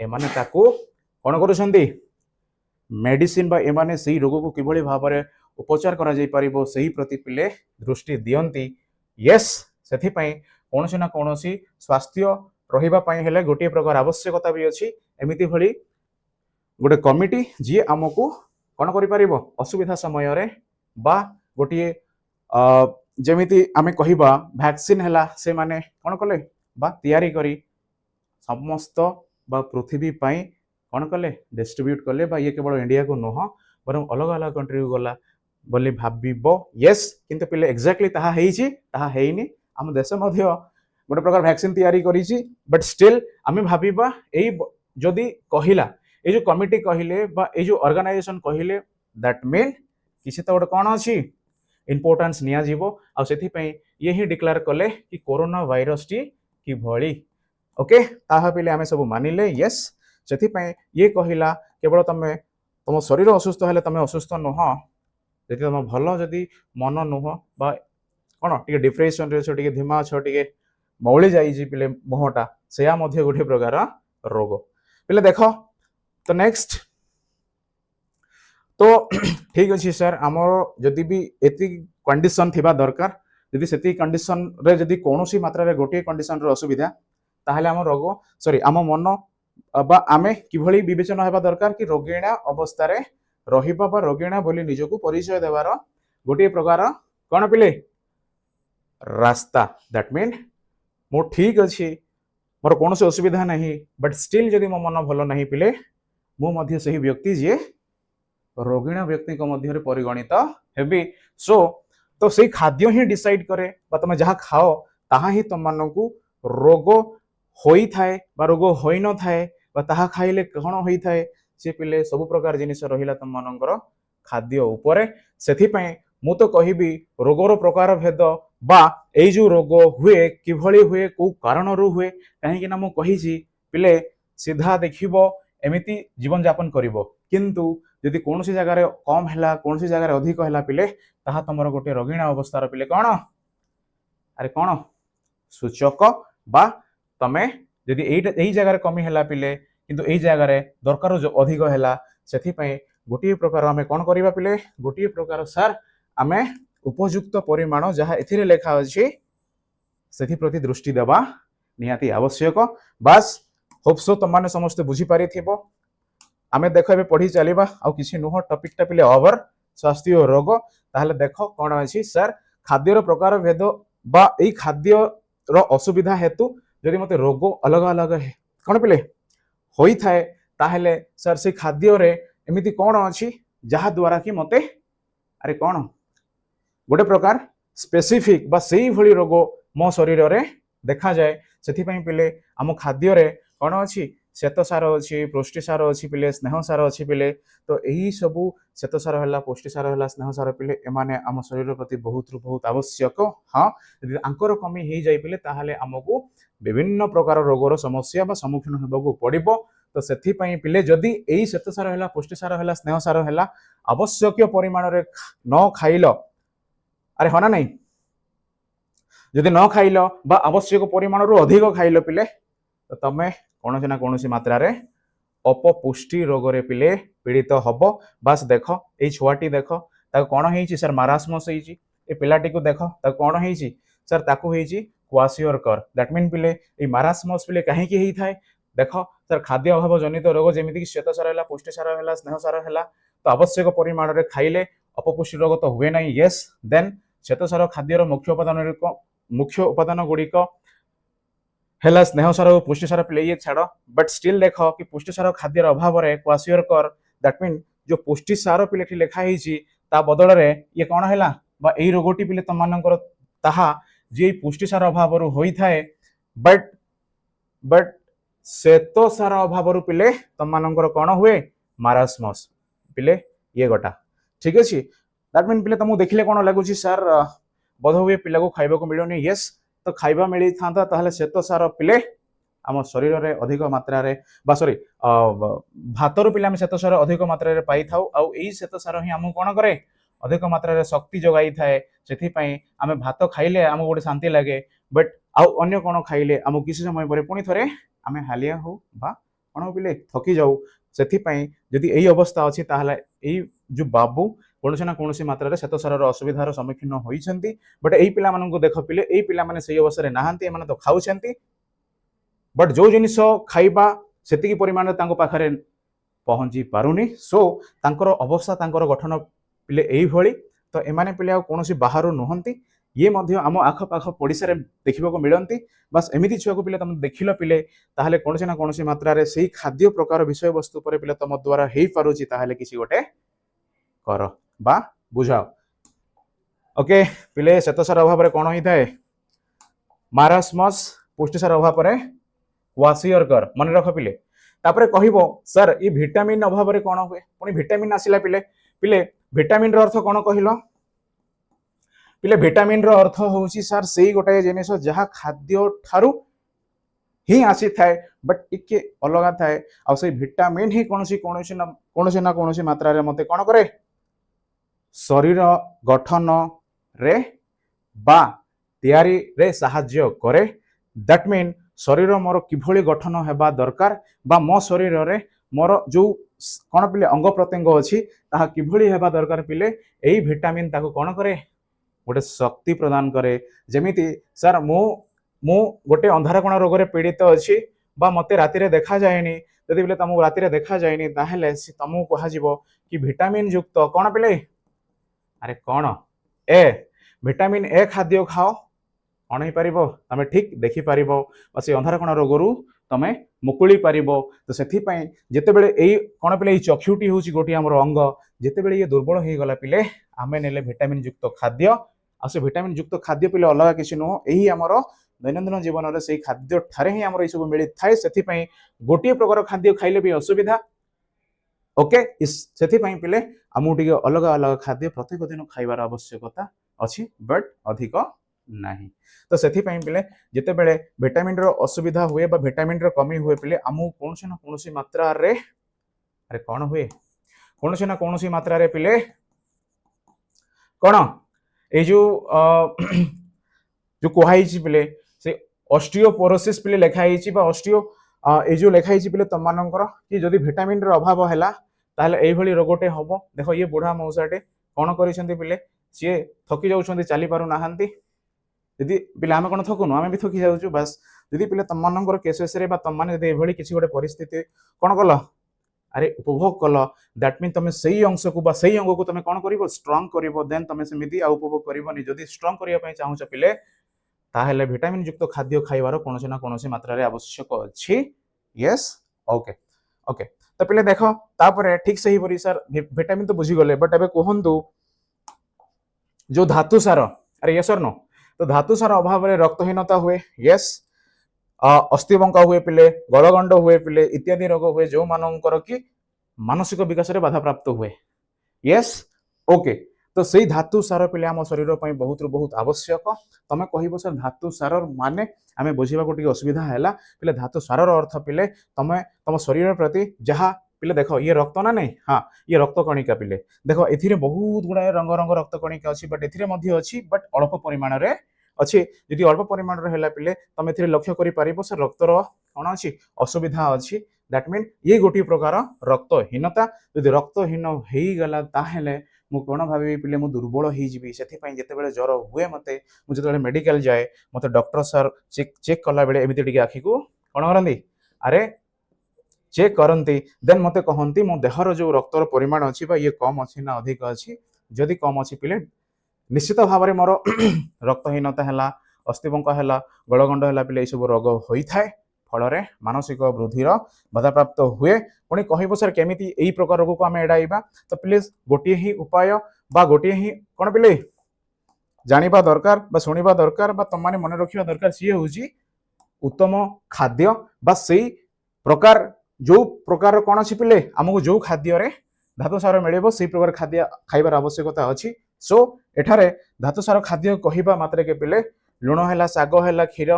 ଏମାନେ ତାକୁ କ'ଣ କରୁଛନ୍ତି, ମେଡିସିନ ବା ଏମାନେ ସେଇ ରୋଗକୁ କିଭଳି ଭାବରେ ଉପଚାର କରାଯାଇପାରିବ ସେହି ପ୍ରତି ପିଲେ ଦୃଷ୍ଟି ଦିଅନ୍ତି। ୟେସ୍, ସେଥିପାଇଁ କୌଣସି ନା କୌଣସି ସ୍ୱାସ୍ଥ୍ୟ ରହିବା ପାଇଁ ହେଲେ ଗୋଟିଏ ପ୍ରକାର ଆବଶ୍ୟକତା ବି ଅଛି ଏମିତି ଭଳି ଗୋଟେ କମିଟି ଯିଏ ଆମକୁ କ'ଣ କରିପାରିବ ଅସୁବିଧା ସମୟରେ ବା ଗୋଟିଏ ଯେମିତି ଆମେ କହିବା ଭ୍ୟାକ୍ସିନ ହେଲା ସେମାନେ କ'ଣ କଲେ ବା ତିଆରି କରି ସମସ୍ତ ବା ପୃଥିବୀ ପାଇଁ କ'ଣ କଲେ ଡିଷ୍ଟ୍ରିବ୍ୟୁଟ୍ କଲେ। ବା ଇଏ କେବଳ ଇଣ୍ଡିଆକୁ ନୁହଁ ବରଂ ଅଲଗା ଅଲଗା କଣ୍ଟ୍ରିକୁ ଗଲା ବୋଲି ଭାବିବ। ୟେସ୍, କିନ୍ତୁ ପିଲେ ଏକ୍ଜାକ୍ଟଲି ତାହା ହେଇଛି, ତାହା ହେଇନି। ଆମ ଦେଶ ମଧ୍ୟ ଗୋଟେ ପ୍ରକାର ଭ୍ୟାକ୍ସିନ ତିଆରି କରିଛି, ବଟ୍ ଷ୍ଟିଲ୍ ଆମେ ଭାବିବା ଏଇ ଯଦି କହିଲା ଏଇ ଯେଉଁ କମିଟି କହିଲେ ବା ଏଇ ଯେଉଁ ଅର୍ଗାନାଇଜେସନ କହିଲେ ଦ୍ୟାଟ୍ ମିନ୍ କିଛି ତ ଗୋଟେ କ'ଣ ଅଛି इंपोर्टेंस निया जीवो आ सेथि पई ये ही डिक्लेयर कले कि कोरोना वायरस टी कि भली ओके ताहा पिले आमे सब मानिले यस सेथि पई ये कहिला केवल तमे तुम शरीर असुस्थ हेले तमे असुस्थ नुह जदि तुम भल जदि मन नुह बा कौन टे डिप्रेशन रे टे धीमा अछ टे मौली जाइए पिले मुहटा से गोटे प्रकार रोग पिले देख तो नेक्स्ट तो ठीक अच्छे सर आमर जदि भी एति कंडीशन थिबा दरकार जदि सेति कंडीशन रे जदि कोनोसी मात्रा रे गोटे कंडीशन रे असुविधा ताहले आम रोग सॉरी आम मन बा आमे किभली विवेचना हेबा दरकार कि रोगिणा अवस्था रे रहिबा बा रोगिणा बोली निजको परिचय देवार गोटे प्रकार कौन पिले रास्ता दैट मीन मो ठीक अच्छी मोर कौन असुविधा नहीं बट स्टिल जदि मो मन भल नहीं पिले मु सही व्यक्ति जी रोगिणा व्यक्ति मध्य परिगणित हेबी सो तो सही खाद्य ही डिसाइड करे तुम जहाँ खाओ ताहा ही तुम मानू रोग होई थाए बा रोग होई न थाए बा ताहा खाइले कौन होई थाए से पिले सब प्रकार जिनिस रहिला तुम मानकर खाद्य उपरे सेथि पई मु तो कहिबी रोगर प्रकार भेद बा एई जो रोग हुए किभली हुए को कारण रु हुए कहीं ना मु कहिछि पिले सीधा देखिबो एमिति जीवन यापन करिवो किंतु यदि कौन सी जगह कम है कौन सी जगह अधिक है पिले ताहा तुमर गोटे रोगिणा अवस्थार पिले कौन अरे कौन सूचक बा तमे यदि यही जगह कमी है पिले किंतु यही जगह दरकार जो अधिक है से गोटे प्रकार आम कौन करवा पिले गोटे प्रकार सार आमे उपयुक्त परिमाण जहाँ ए लेखा अच्छी से प्रति दृष्टि देवा निहाती आवश्यक बास होप सो तुम मैंने समस्ते बुझीपारी आमे देख ए पढ़ी चलवा आउ किसी नुह टपिकटा पिले ओवर स्वास्थ्य और रोग ताहले देख कौन अच्छी सर खाद्यर प्रकार भेद बा एई खाद्य रो असुविधा हेतु जदि मते रोग अलग अलग है कौन पिले होई थाए ताहले सर से खाद्य रे एमिति कौन अच्छी जहा द्वारा कि मते अरे कौन गोटे प्रकार स्पेसिफिक बा सेई भली रोग मो शरीर रे देखा जाए सेथि पई पिले आम खाद्य रे कौन अच्छी श्वेतसार अच्छी पुष्टिसार अच्छी पिले स्नेहसार अच्छी पिले तो यही सबू श्वेतसार है पुष्टिसार है स्नेहसार पिले एमाने आम शरीर प्रति बहुत रु बहुत आवश्यक हाँ यदि आंकर कमी हो जाए पिले ताहले आमको विभिन्न प्रकार रोगर समस्या बा सम्मुखीन होबाकू पड़िबो तो सेथि पई पिले जदि एई श्वेतसार है पुष्टिसार है स्नेहसार है आवश्यक परिमाण रे न खाइल अरे हाँ ना नहीं जदि न खाइल बा आवश्यक परिमाण रु अधिक खाइल पिले तो तमे कौन ना कौन मात्रा रे अपपुष्टि रोग रे पिले पीड़ित हब बास देख ये छुआटी देख कौन है सर मारास्मस ए पिलाटी को देख कौन है सर ताकू क्वासियोरकर दैट मीन पिले ये मारास्मस पिले कहीं थाए देख सर खाद्य अभाव जनित रोग जमीक श्वेतसार है पुष्टिसार है स्नेहसार है तो आवश्यक परिमाण रे खाइले अपपुष्टि रोग तो हुए नहीं येस देन श्वेतसार खाद्यर मुख्य उपादान गुड़िक है स्नेहसार और पुष्टिसार पिले ये छाड़ बट स्टिल देख कि पुष्टिसार खाद्यर अभाव में क्वासियोरकर दैट मीन जो पुष्टिसार पिले लिखाई ता बदल रे ये कौन है यही रोगटी पिले तुम मानकर ताहा जे पुष्टिसार अभाव होता है बट बट श्वेतसार अभाव पिले तुम मानकर कौन हुए मारास्मस पिले ये गोटा ठीक अच्छे दैट मीन पिले तुमको देखिले कौन लगुच सर बोध हुए पिला को खाइबा को मिलनी येस तो खाइबा मिली था ताहले श्वेतसार पिले आम शरीर रे अधिक मात्रा रे बा सॉरी भातर पिले आम श्वेतसार अधिक मात्रा रे पाई थाउ आउ एई श्वेतसार ही आम कौन करे अधिक मात्रा रे शक्ति जगाई थाए सेथि पई आम भात खाइले आम गोटे शांति लगे बट आउ अन्य कौन खाइले आम किसी समय पर पुणी थरे आम हालिया हो बा कौन पिले थकी जाऊ सेथि पई जदि एई अवस्था अछि ताहले एई जो बाबू कौन ना कौन मात्रा रे श्वेतसार असुविधार सम्मुखीन होइछंती बट एई पिला माननको देख पिले एई पिला माने सही अवस्था नाहांती एमाने तो खाउछंती बट जो जिनिस खाइबा सेतिकी परिमाण तांको पाखरे पहुंची पारुनी सो तांकर अवस्था तांकर गठन पिले एई भली तो एमाने पिले आ कोनोसी बाहरु नहंती ये मध्य आम आख पाख पड़िसा देखा मिलती बस एमती छुआ को पिले तुम देखिल पिले ताहले कौन ना कौन मात्रा रे सही खाद्य प्रकार विषय वस्तु पर पिले तुम द्वारा हो पारुची ताहले किसी गोटे कर बा बुझाओ ओके पिले श्वेतसार अभाव में कौन होता है मारास्मस पुष्टिसार अभाव में क्वासियोरकर मन रख पिले तापरे कहबो सर ये विटामिन अभाव में कौन हुए पुणी विटामिन आसिला पिले पिले विटामिन रो अर्थ कौन कहलो पिले विटामिन रो अर्थ होउची सर सेही गोटे जिनिस जहा खाद्य ठारू ही आसी थाए बट टिके अलगा थाए आ से विटामिन ही कोनोसी मात्रा रे मते कोन करे शरीर गठन रे बा तैयारी रे साहाय्य करे दैट मीन शरीर मोर किभली गठन हेबा दरकार बा मो शरीर रे मोर जो कोन पिले अंग प्रत्यंग अछि ताहा किभली हेबा दरकार पिले एई विटामिन ताको कोन करे गोटे शक्ति प्रदान करे जेमिति सर मु गोटे अंधार कोण रोग रे पीड़ित अछि बा मते राति रे देखा जायनी जदि पिले तमु राति रे देखा जायनी ताहेले तमु कहा जिवो कि विटामिन युक्त कोन पिले अरे कोन ए विटामिन ए खाद्य खाओ कौन हो पार तुम ठीक देखिपार से अंधार कोण रोगरू तुम मुकुली पार तो से जितेबले कौन पे चक्षुटी हूँ गोटे आम अंग जितेबले ये दुर्बल हो गला पिले आम ने विटामिन युक्त खाद्य आ से विटामिन युक्त खाद्य पिले अलग किसी नुह यही आमर दैनंदिन जीवन में से खाद्य ठारे ही आमर सब मिली थाए से गोटे प्रकार खाद्य खाइले भी असुविधा ओके से पिले आमको टे अलग अलग खाद्य प्रत्येक दिन खाइबार आवश्यकता अच्छी बट अधिक नहीं तो से पिले जितेबले विटामिन रो असुविधा हुए बा विटामिन रो कमी हुए पिले आमको कौन ना कौन मात्रा रे अरे कौन हुए कौन ना कौन मात्रा रे पिले कौन ये जो कहुई पिले से ऑस्टियोपोरोसिस पिले लिखाई ऑस्टियो ये जो लिखाई पिले तुम मानकर कि जदि विटामिन रो अभाव है ताहले एभली रोगटे हम देख ये बुढ़ा मौसाटे कौन कर पिले सी थकी जाऊँ चली पार ना यदि पिले आम कौन थकुनु आम भी थकी जाऊँ बास यदि पिले तुम मान केसेस तुम मैंने किसी गोटे परिस्थिति कौन कल अरे उपभोग कल दैट मीन तुम से अंश को से अंग को तुम कौन कर स्ट्रंग कर देन तुम सेमती उपभोग करनी जदि स्ट्रंग करने चाहूच पिले ताहले विटामिन युक्त खाद्य खाइबार कौन ना कौन मात्रा आवश्यक अच्छी यस ओके ओके तो पिले देख तापर ठीक से ही सर विटामिन तो बुझीगले बट एबे कहतु जो धातु सार अरे यस और नो तो धातु सार अभाव में रक्तहीनता हुए यस अस्थिबंका हुए पिले गलगंड हुए पिले इत्यादि रोग हुए जो मानकर कि मानसिक विकास में बाधा प्राप्त हुए यस ओके तो से धातु सार पिले आम शरीर बहुत बहुत आवश्यक तुम कह सर धातु सार माने आम बुझा टे असुविधा है पिले धातु सार अर्थ पिले तुम तुम शरीर प्रति जहाँ पिले देख ये रक्त ना नहीं हाँ ये रक्त कणिका पिले देख ए बहुत गुड़ाए रंग रंग रक्त कणिका अच्छी बट ए बट अल्प परिमाण में अच्छे जदि अल्प परिमाण है पिले तुम ए लक्ष्य कर से रक्तर कौन अच्छी असुविधा अच्छी दैट मीन ये गोटे प्रकार रक्तहीनता जदि रक्तहीन हो गला ताहेले मु कौन भावी पिले मु दुर्बल हो जिते ज्वर हुए मत मुझे मेडिकल जाए मत डॉक्टर सर चेक कला बेले एमती आखि को कौन करती अरे चेक करती देन मत कहती मो देहर जो रक्तर परिमाण अच्छी ये कम अच्छी ना अधिक अच्छी जदि कम अच्छी पिले निश्चित भाव में मोर रक्तहीनता है अस्थिबंक है गलगंड है पिले सब रोग होता है फल मानसिक वृद्धिर बाधा प्राप्त हुए पुणी कह सर केमी यही प्रकार रोग को आम एड़ाइबा तो प्लीज गोटे ही उपाय बा गोटे ही कौन पिले जानिबा दरकार बा शुणिबा दरकार बा तुम माने मन रखिबा दरकार सी हूँ उत्तम खाद्य बा से प्रकार जो प्रकार कौन अच्छी पिले आमको जो खाद्य रे धातु सार मिले से प्रकार खाद्य खाइबार आवश्यकता अच्छी सो एठारे धातु सार खाद्य कहवा मात्रे के पिले लुण है शाग है क्षीर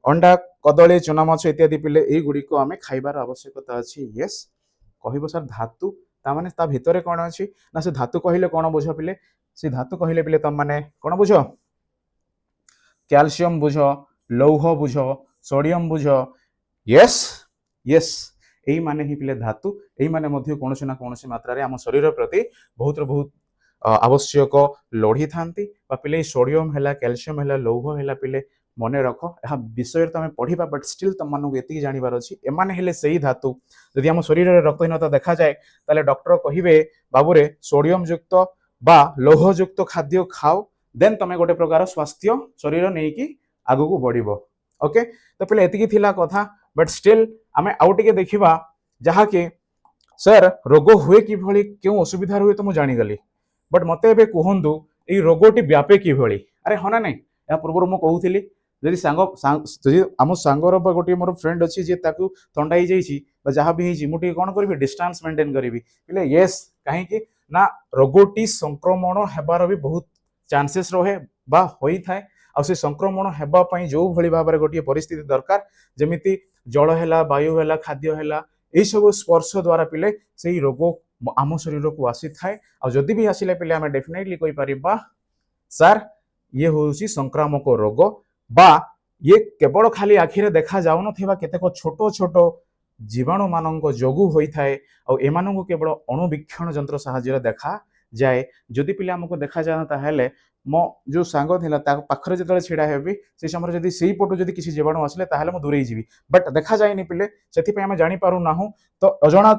अंडा कदली चुना माछ इत्यादि पिले युड़िक आम खाइबार आवश्यकता अच्छी यस कह सर धातु ताने ता भितर कौन अच्छी ना से धातु कहले कौन बुझ पिले से धातु कहले पिले तुम मैंने कौन बुझ कैल्शियम बुझ लौह बुझ सोडियम बुझ यस यस यही माने ही पिले धातु यही माने कौन ना कौन मात्रा आम शरीर प्रति बहुत आवश्यक लड़ी था पिले सोडियम है कैल्शियम है लौह है पिले मन रख यह विषय तुम पढ़ा बट स्टिल तुम मानक ये जानवर अच्छी एमाने हेले सही धातु यदि आम शरीर में रक्तहीनता देखा जाए ताले डॉक्टर कहिबे बाबूरे सोडियम युक्त बा लौह युक्त खाद्य खाओ देन तुम गोटे प्रकार स्वास्थ्य शरीर नहीं कि आगु को बढ़िबो ओके तो पिले एतिकी थिला कथा बट स्टिल आम आउ टिके देखिबा जहा कि सर रोग हुए कि क्यों असुविधा हुए तो मुझे जानीगली बट मत ए कहतु ये रोगटी व्यापे कि अरे हाँ ना नहीं या पूर्व मुझे कहूली जदि जदि आम सांगर गोटे मोर फ्रेंड अच्छी जी थंडा हो जाए जहाँ भी मुझे कौन करी डिस्टेंस मेंटेन करी येस कहीं ना रोगटी संक्रमण हेबार भी बहुत चांसेस रहे बा होई थाए आ से संक्रमण हेबा पई जो भली भाबरे गोटे परिस्थिति दरकार जेमिति जल हैला वायु हैला खाद्य हैला एई सब स्पर्श द्वारा पिले सेही रोग आम शरीर को आसी थाए आ जदि भी आसिले पिले आमे डेफिनेटली कहि परिबा सर ये होउसी संक्रामक रोग बा ये केवल खाली आखिरे देखा जाउ नथिबा केतेक छोट छोट जीवाणु मानक जोगु होई थाए आ एमानंकु केवल अणुवीक्षण जंत्र साहाय्य देखा जाए जदि पिले हमको देखा जाता हेले मो जो सांग थिला ता पाखरे जतले छिडा हेबी से समय जदि सेही पटु जदि किसी जीवाणु आसले ताहेले मो दूरेई जीवी बट देखा जाएनी पिले सेथि पे हम जानि पारु नाहु तो अजणा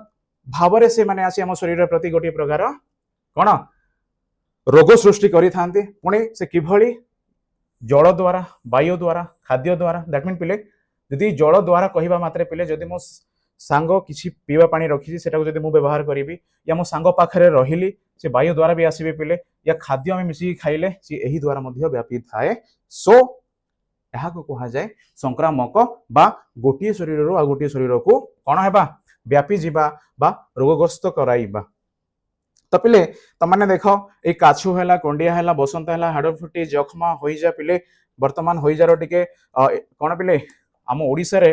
भावरे से माने आसी हम शरीर प्रति गोटे प्रकार कोन रोग सृष्टि करि थांती पुणी से किभली जल द्वारा वायु द्वारा खाद्य द्वारा दैट मीन पिले जदि जल द्वारा कहवा मात्रे पिले जदि मो सांग किसी पीवा पानी रखी सेटा जदि मु व्यवहार करी या मो सांग पाखरे रहिली से वायु द्वारा भी आसबे पिले या खाद्य आम मिसिक खाइले सी एही द्वारा मध्य व्यापी थाए सो यहाँ को कहा जाए संक्रामक बा गोटे शरीर आ गोटे शरीर को कौन है व्यापी जीवा बा रोगग्रस्त कराइबा तो पिले तमाने देख ए काछु हैला कंडिया हैला बसंत हैला हाड़ फुटी जखमा होइजा पिले वर्तमान होइजार टिके कौन पिले आम ओडिसा रे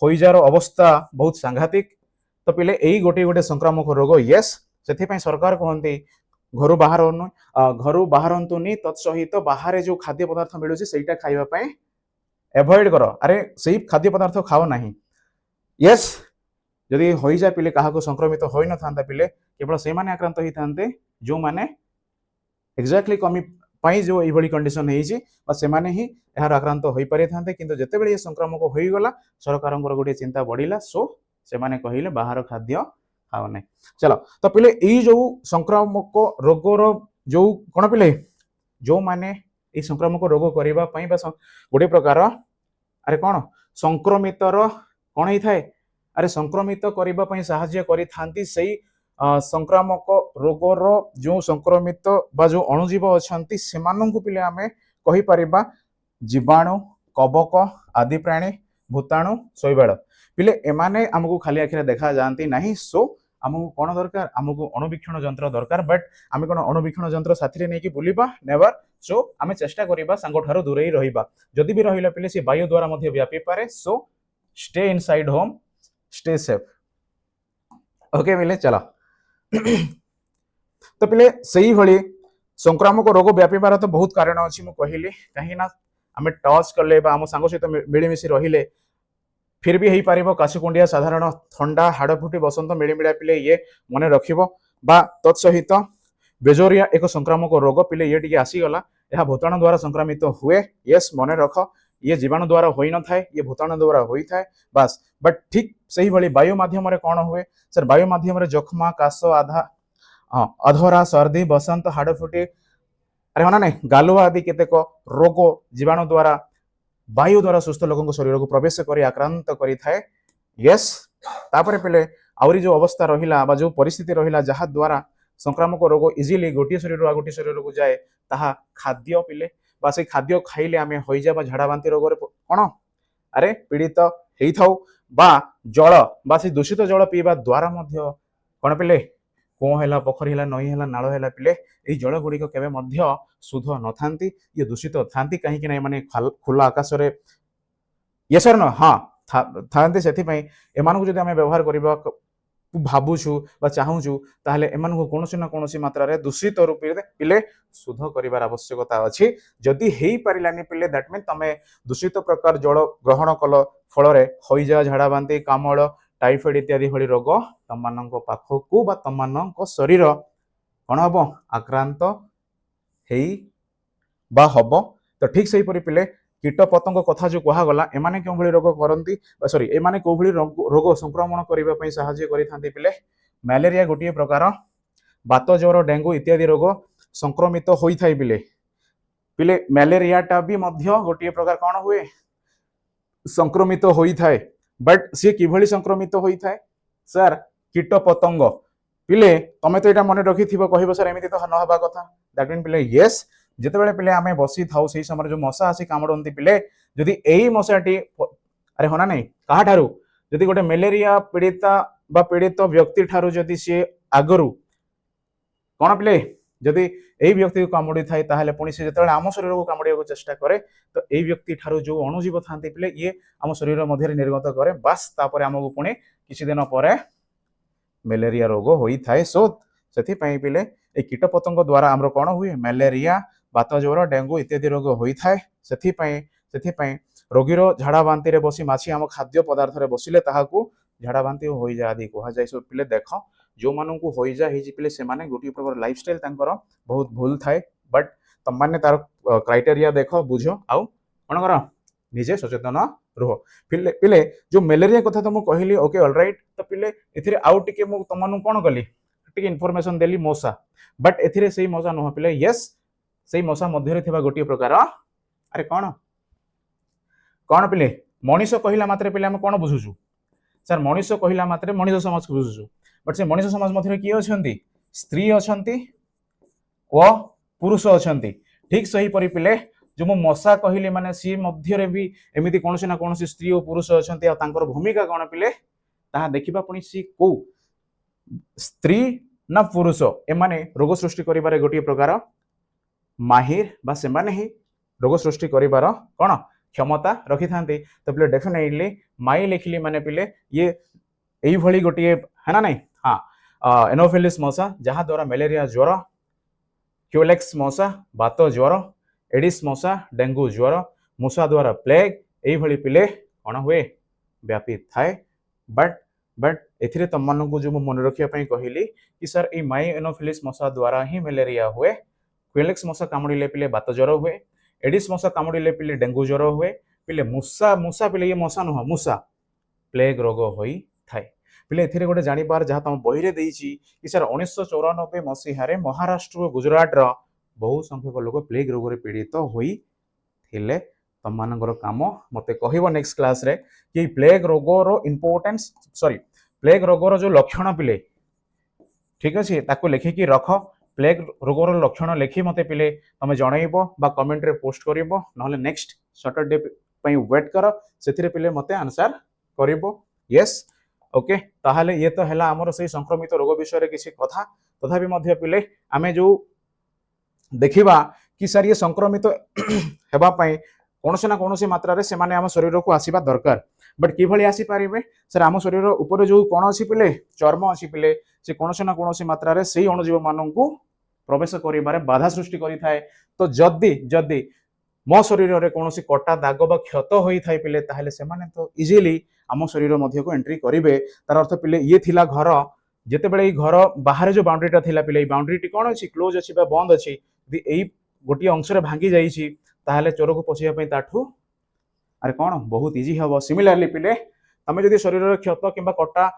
होइजार अवस्था बहुत सांघातिक तो पिले एई गोटे गोटे संक्रामक रोग यस से सरकार कहते घर घर बाहरतुनि तत्सहित बाहर जो खाद्य पदार्थ मिलूँ से खाइबा एवॉइड कर अरे से खाद्य पदार्थ खाओ ना यस जदि हो जाए पिले क्या संक्रमित हो न था पिले केवल से माने आक्रांत होते जो माने एक्जाक्टली कमी पाई जो ये कंडीशन से माने ही यार आक्रांत हो पारि था किंतु जिते बड़े संक्रामक हो गला सरकार गोटे चिंता बढ़िला सो से माने कहले बाहर खाद्य खाओ ना चलो तो पिले यही जो संक्रामक रोगर जो कौन पिले जो माने ये संक्रामक रोग करने गोटे प्रकार अरे कौन संक्रमितर कौन होता है अरे संक्रमित करने साहाय्य करी से संक्रामक रोगर जो संक्रमित बा जो अणुजीव अच्छा से पिले आम कहीपर जीवाणु कवक आदि प्राणी भूताणु शैवाल पिले एमाने आमको खाली आखिरे देखा जाती नहीं सो आमको कौन दरकार आमको अणुवीक्षण जंत्र दरकार बट आम कौन अणुवीक्षण जंत्र साथी नहीं बुलवा नेवर सो आम चेष्टा करवा सांग ठार दूरे रहा जदि भी रहा पिले से वायु द्वारा व्यापी पारे so stay inside home stay safe okay मिले चला तो पिले सही भली संक्रामक रोग व्यापीबार तो बहुत कारण अच्छी मुझे कहली कहीं आम टच कले आम सांग सहित मिलमिशी रहिले फिर भी हो पार काशुकुंडिया साधारण थंडा हाड़फुटी बसंत मिलमिला पिले ये मन रखिब बा तत्सहित बेजोरिया एक संक्रामक रोग पिले ये टी आसीगला यह भूताणु द्वारा संक्रमित हुए यस मन रख ये जीवाणु द्वारा हो न थाए ये भूताणु द्वारा होता है बास बट ठीक से भाई वायु माध्यम कौन हुए सर वायु माध्यम जखमा काश आधा अधरा सर्दी बसंत हाड़फुटी अरे होना नहीं गालुआ आदि केतेक रोग जीवाणु द्वारा वायु द्वारा सुस्थ लोक शरीर को प्रवेश कर आक्रांत करें यस तापर पिले आउरी जो अवस्था रहा जो परिस्थिति रहा जहाँ द्वारा संक्रामक रोग इजिली गोटे शरीर आ गोटे शरीर को जाए ताहा खाद्य पिले बा से खाद्य खाइले आम हो जा झाड़ा बांति रोग कौन अरे पीड़ित हो बा जल बा से दूषित जल पीवा द्वारा कौन पिले कुओं है पोखरी है नई है नाल है पिले ये जल गुड़िक केवे शुद्ध न था ये दूषित था कहीं ना माने खुला आकाश रे ये सर न हाँ था से जब आम व्यवहार करवा भावुछु बा चाहूचु ताहले एमानकु कोनोसी ना कोनोसी मात्रा रे दूषित रूपे पिले शुद्ध करिवार आवश्यकता अछि जदि हेई पारिलानी पिले दैट मीन तमे दूषित प्रकार जल ग्रहण कल फल रे होइजा झाड़ा बांती कामल टाइफॉइड इत्यादि भली रोग तममानक पाखकु बा तममानक शरीर कोन हबो आक्रांत हेई बा हबो तो ठीक सही परि पिले कीट पतंग कथा जो कहगला एमाने क्यों भली रोग करती सॉरी एमाने को भली रोग संक्रमण करने साहाय्य करते पिले मलेरिया गोटे प्रकार बात ज्वर डेंगू इत्यादि रोग संक्रमित होता है पिले पिले मलेरियाटा भी गोटे प्रकार कौन हुए संक्रमित होता है बट सी किभली संक्रमित होता है सर कीट पतंग पिले तमें तो यहाँ मन रखि कह सर एमती तो नहबा कथा दैट मीन पिले येस जिते पिले आम बसी था से समय जो मशा आसी कामुड़ती पिले जदि यही मशाटी अरे होना नहीं क्या ठारू जदि गोटे मलेरिया पीड़िता बा पीड़ित व्यक्ति ठारू जदि सी आगरू कौन पिले जदि एई व्यक्ति को कामुड़ी थाए ताहले पुणी से जेतेबेले आम शरीर को कामुड़िया को चेष्टा करे तो एई व्यक्ति ठारू जो अणुजीव थांती पिले ये आम शरीर मध्य निर्गत करे बास तापर आमको पुणी किछि दिन परे मलेरिया रोग होई थाए सो सेथि पई पिले ए कीट पतंग द्वारा हमरो कोन हुए मलेरिया बात ज्वर डेंगू इत्यादि रोग होई थाए सेथि पई रोगीर झाड़ा बांती रे बसी माछी आम खाद्य पदार्थ रे बसिले ताहाकू झाड़ा बांती होई जा आदि कहा जाय सो पिले देख जो मानू हो जा पिले से गोटे प्रकार लाइफस्टाइल बहुत भूल थाए बट तुम मैंने तार क्राइटेरिया देख बुझ आउ कौन कर निजे सचेतन रुह पिले पिले जो मलेरिया कथा तो मुझे कहली ओके ऑलराइट तो पिले एथिरे आउ टिके मु तुमनु कौन कली टिके इन्फॉर्मेशन देली मशा बट एथिरे सही मशा नुह पिले यस सही मशा मध्य थिबा गोटे प्रकार अरे कौन कौन पिले मनीष कहला मात्रे पिले आम कौन बुझुचु सर मनीष कहला मात्रे मनीष समाज को बुझुचु बट से मनीष समाज मध्य किए अछंती स्त्री अछंती व पुरुष अछंती ठीक सही परि पिले जो मु मशा कहली माने सी मध्य रे भी एमिति कोनसे ना कोनसे स्त्री और पुरुष अछंती आ तांकर भूमिका कोन पिले ताहा देखिबा पुणी सी को स्त्री ना पुरुष ए माने रोग सृष्टि करिबारे गोटे प्रकार माहिर बा से माने ही रोग सृष्टि करिबार कोन क्षमता रखि थांती तो पिले डेफिनेटली माई लिखली माने पिले ये एई भली गोटे है ना नहीं हाँ एनोफिलिस मशा जहाँ द्वारा मलेरिया ज्वर क्यूलेक्स मशा बात ज्वर एडिस मशा डेंगू ज्वर मूषा द्वारा प्लेग एई भली पिले कौन हुए व्यापी थाए बट एथिरे तमମାନଙ୍କୁ जो मन रखिया पई कहली कि सर ए माई एनोफिलिस मशा द्वारा ही मलेरिया हुए क्यूलेक्स मशा कामुड़िले पिले बात ज्वर हुए एडिस मशा कामुड़िले पिले डेंगू ज्वर हुए पिले मूषा पिले ये मशा नुह मूषा प्लेग रोग होई थाए पिले एथिरे गोटे जानिबार जहाँ तुम बही रे देइछि कि सर 1994 मसीहारे महाराष्ट्र और गुजरात रो बहु संख्यक लोक प्लेग रोग रे पीड़ित होई थिले तम मानकर काम मते कहबो नेक्स्ट क्लास रे कि प्लेग रोग रो इंपोर्टेंस सॉरी प्लेग रोग रो जो लक्षण पिले ठीक अछि ताको लिखिकी रख प्लेग रोग रो लक्षण लिखि मते पिले तमे जणाइबो बा कमेंट रे पोस्ट करिवो नहले नेक्स्ट सैटरडे पई वेट कर सेथिरे पिले मते आंसर करिवो यस ओके ताहले ये तो हैला हमर सही संक्रमित रोग विषय रे किछि कथा तथापि मध्य पिले आमे जो देखिबा कि सर ये संक्रमित हेबा पई कोनसे ना कोनसे मात्रा रे से माने हम शरीर को आसीबा दरकार बट कि भली आसी पारिबे सर हम शरीर ऊपर जो कोन अछि पिले चर्म अछि पिले से कोनसे ना कोनसे मात्रा रे सेही अणुजीव माननकु प्रवेश करिबारे बाधा सृष्टि करि थाए तो जदी जदी मो शरीर रे कोनसे कटा दाग बा क्षत होई थाए पिले ताहले से माने तो इजीली आम शरीर मध्य को एंट्री करेंगे तार अर्थ पिले ये थिला घर जिते बड़े घर बाहर जो बाउंड्रीटा थिला पिले बाउंड्री कौन अच्छी क्लोज अच्छी बंद अच्छी यदि गोटे अंश भांगी जाइए ताहले चोर को पशिया ताठू अरे कौन बहुत इजी हम सिमिलारली पिले तमें जदि शरीर क्षत कि कटा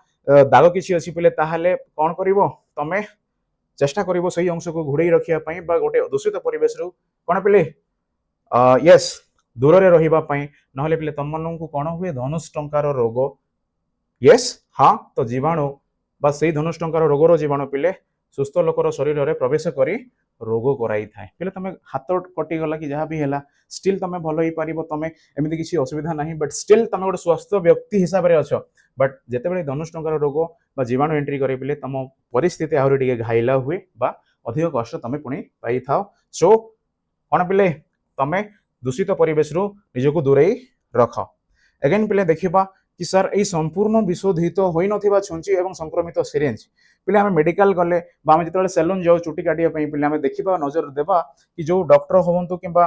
दाग किसी अच्छी पिले ताहले कौन कर तमें चेष्टा कर सही अंश को घोड़े रखापी गोटे दूषित परिवेश रु कौन पिले यस दूर रे रहिबा पई नहले पिले तम माननकु कोन हुए धनुष टंकार रोग यस हाँ तो जीवाणु बा सेही धनुष टंकार रोगर जीवाणु पिले सुस्थ लोकर शरीर रे प्रवेश करी रोग कराई थाए पिले तमे हाथ कटि गला कि जहाँ भी हैला स्टिल तमे भलो ही पारिबो तमे एमिति किछि असुविधा नाही बट स्टिल तमे गोटे स्वस्थ व्यक्ति हिसाब रे अछ बट जेतेबेले धनुष टंकार रोग बा जीवाणु एंट्री करे पिले तम परिस्थिति आहुरी टिके घाइला हुए बा अधिक कष्ट तमे पुणी पाई थाओ सो कोन पिले तमे दूषित परिवेश रु निजको दूरेई रख एगेन पिले देखिबा कि सर ए संपूर्ण विशोधित होई नथिबा छुंची एवं संक्रमित सिरिंज पिले हमें मेडिकल गले बा हम जेतेबेले सैलून जाऊ चुटी काटिया पई पिले हमें देखिबा नजर देबा कि जो डॉक्टर होवंतु किबा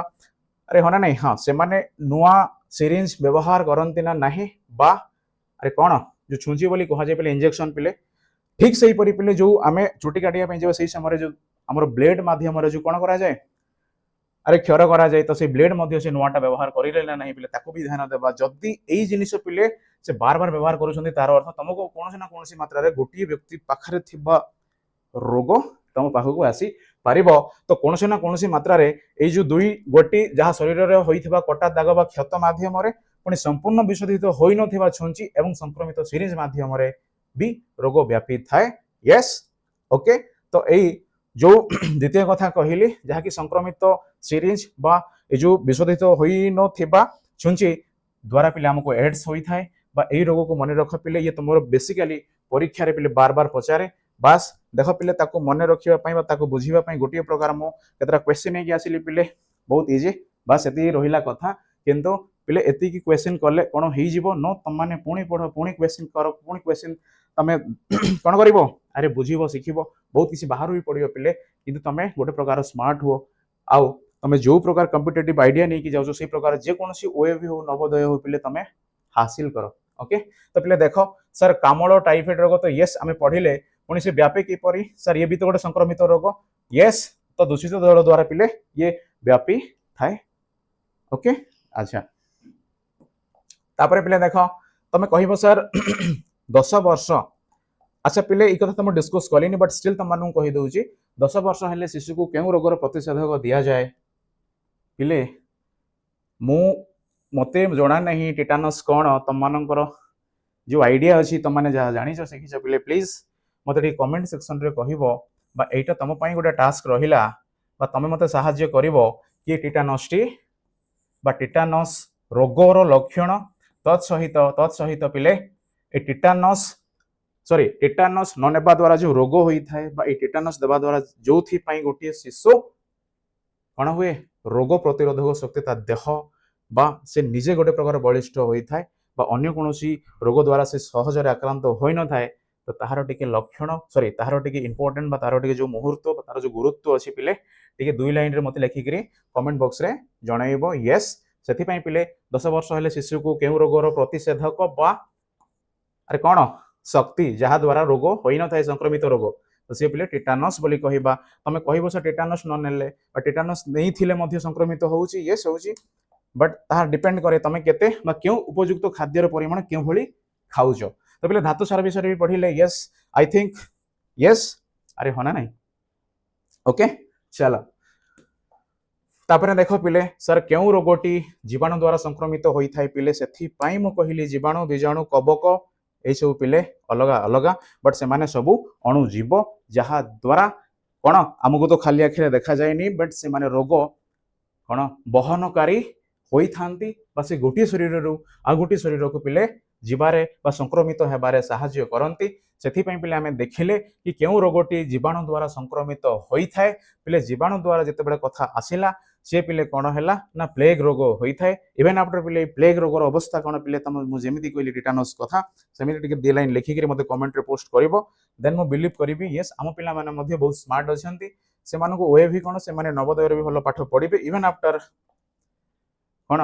अरे होना नहीं हाँ से माने नुआ सिरिंज व्यवहार करंती ना नाही बा अरे कौन जो छुंची बोली कहा जाय पिले इंजेक्शन पिले ठीक सही परि पिले जो आमे चुटी काटिया पई जेबा सही समय जो हमर ब्लेड माध्यम रे जो कोन करा जाय अरे क्षर करा जाए तो से ब्लेड मध्य से नुआटा व्यवहार करिले ना नहीं पिले ताको भी ध्यान देबा जदी एई जिनिस पिले से बार बार व्यवहार करूछन्ती तार अर्थ तुमको कोनसे ना कोनसे मात्रा रे गोटी व्यक्ति पाखरे थिबा रोग तम पाखको आसी पारिबो तो कोनसे ना कोनसे मात्रा रे एई जो दुई गोटी जहा शरीर रे होइथिबा कटा दाग बा क्षत माध्यम रे पुणी संपूर्ण विशोधित होई नथिबा छुंची एवं संक्रमित सिरिंज माध्यम रे भी रोग व्यापी थाए यस ओके तो एई जो द्वितीय कथा कहली जहाँकि संक्रमित सिरिंज बा ए जो विशोधित होई नथिबा छुंची द्वारा पिले हमको एड्स होई थाए बा एई रोग को मन रख पिले ये तुमरो बेसिकली परीक्षा रे पिले बार बार पचारे बास देख पिले ताको मन रखिबा पई बा ताको बुझिबा पई गोटिए प्रकार मो केतरा क्वेश्चन नै आसिली पिले बहुत इजी बास एति रहिला कथा किंतु पिले एति की क्वेश्चन करले कोन होई जिवो नो तम माने पुणी पढो पुणी क्वेश्चन करो पुणी क्वेश्चन तमे कोन करिवो अरे बुझिबो सिखिबो बहुत किसी बाहर भी पड़ियो पिले किंतु तमे गोटे प्रकार स्मार्ट हो आउ तमे जो प्रकार कॉम्पिटिटिव आइडिया नै कि जाउछो से प्रकार जे कोनसी ओएवी हो नवोदय हो पिले तमे हासिल करो ओके तो पिले देखो सर कामल टाइफाइड रोग तो यस आमे पढिले पुणी से व्यापी किपरि सर ये भी तो गोटे संक्रमित रोग यस तो दूषित जल द्वारा पिले ये व्यापी थाए ओके अच्छा तापर पिले देखो तमे कहबो सर 10 वर्ष अच्छा पिले ई कथा तुम डिस्कस कलिनी बट स्टिल तुम मानू कहि दउची 10 वर्ष हेले शिशु को केउ रोगर प्रतिषेधक दिया जाए पिले मु मते जणा नहीं टिटानस कोन तुम मानकर जो आइडिया अछि तुम माने जा जानि छ सिखि छ पिले प्लीज मते कमेंट सेक्शन रे कहिबो बा एटा तुम पई गोटे टास्क रहिला बा तमे मते सहाय्य करिवो कि टिटानस टी बा टिटानस रोगर लक्षण तत्सहित पिले ए टिटानस सॉरी टिटानस न नेबा द्वारा जो रोग होई थाए बा ए टिटानस देबा द्वारा जो थी पई गोटे शिशु कोन हुए रोग प्रतिरोधक शक्ति ता देह बा से निजे गोटे प्रकार बलिष्ठ होई थाए बा अन्य कोनोसी रोग द्वारा से सहज रे आक्रांत होई न थाए तो ताहार टिके लक्षण सॉरी ताहार टिके इंपोर्टेंट बा ताहार टिके जो मुहूर्त बा ताहार जो गुरुत्व अछि पिले टिके दुई लाइन रे मते लिखि करी कमेंट बॉक्स रे जणाइबो यस सेथि पई पिले 10 वर्ष हेले शिशु को केउ रोगर प्रतिषेधक बा अरे कोन शक्ति जहा द्वारा रोग होई न थाए संक्रमित रोग तो से पिले टिटानस बोली कहिबा तमे कहिबो से टिटानस न नेले बा टिटानस नहीं थिले मध्य संक्रमित होउची यस होउची बट ताहा डिपेंड करे तमे केते बा क्यों उपयुक्त खाद्यर परिमाण क्यों भली खाउजो तो पिले धातु सार विषय भी पढ़िले यस आई थिंक यस अरे होना नहीं ओके चलो तापरे देखो पिले सर क्यों रोगटी जीवाणु द्वारा संक्रमित होई थाए पिले सेथि पई मु कहिली जीवाणु बीजाणु कबक ए सब पिले अलगा अलगा बट से माने सबु अणुजीव जहा द्वारा कोन हमको तो खाली आखिरे देखा जायनी बट से माने रोग कोन बहनकारी होई थांती बा से गोटी शरीर रु आ गोटी शरीर को पिले जीवारे बा संक्रमित हेबारे सहाय्य करंती सेथि पई पिले हमें देखिले कि केउ रोगटी जीवाणु द्वारा संक्रमित होई थाए पिले जीवाणु द्वारा जते बडे कथा आसिला से पिले कोन हैला ना प्लेग रोग होई थाए इवन आफ्टर पिले प्लेग रोगर अवस्था कोन पिले तम मु जेमिति कहली टिटानस कथा सेमिति टिके दे लाइन लिखि करी मते कमेंट रे पोस्ट करिवो देन मु बिलीव करिवि यस हम पिला माने मध्ये बहुत स्मार्ट अछंती से मानको ओए भी कोन से माने नवोदय रे भी भलो पाठ पढिबे इवन आफ्टर कोन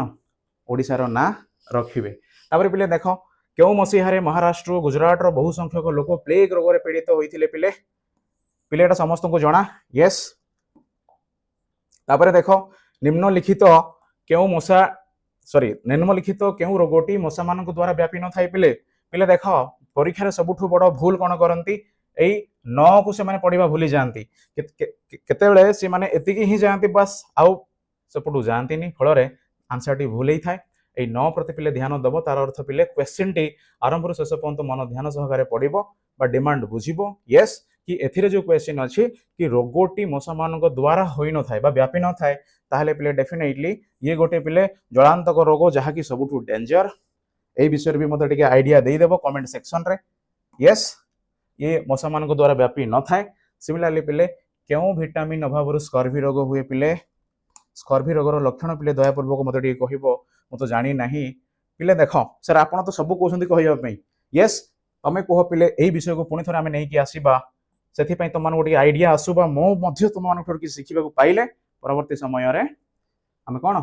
ओडिसा रो ना रखिबे तापर पिले देखो केउ मसीहारे महाराष्ट्र गुजरात रो बहु संख्यक लोक प्लेग रोग रे पीड़ित होइथिले पिले पिलेटा समस्त को जणा यस तापर देखो निम्नलिखित केउ मशा सॉरी निम्नलिखित केउ रोगटी मशा मानक द्वारा व्यापी न थाई पिले पिले देखो परीक्षा रे सबुठु बड़ भूल कोन करंती एई 9 को से माने पढिबा भूली जानती केतेबेले से माने एतिकी ही जानती बस आउ सपुटु जानती नि फल रे आंसर टी भूल ही थाए ए 9 प्रति पिले ध्यान दबो तार अर्थ पिले क्वेश्चन टी आरंभ रु शेष पर्यंत मन ध्यान सहकारे पढिबो बा डिमांड बुझिबो यस कि एथिरे जो क्वेश्चन अछि कि रोगोटी मशा मानक द्वारा होई न थाए बा व्यापी न थाए ताहले पिले डेफिनेटली ये गोटे पिले जलांतक रोग जहा कि सबुठु डेंजर ए विषय भी मते टिके आइडिया देई देबो कमेंट सेक्शन रे यस ये मशा मानक द्वारा व्यापी न थाए सिमिलरली पिले केउ विटामिन अभाव स्कर्वी रोग हुए पिले स्कर्वी रोगर लक्षण पिले दयापूर्वक मते टिके कहिबो मु तो जानी नाही पिले देखो सर आपण तो सब कहउछंती कहिबा पई यस तमे कह पिले एई विषय को पुनी थोर आमे नै कि आसीबा सेथि पई तमान गोटी आइडिया आसुबा मो मध्य तुम मान ठोर कि सिखिबा को पाइले परवर्ती समय रे आमे कोन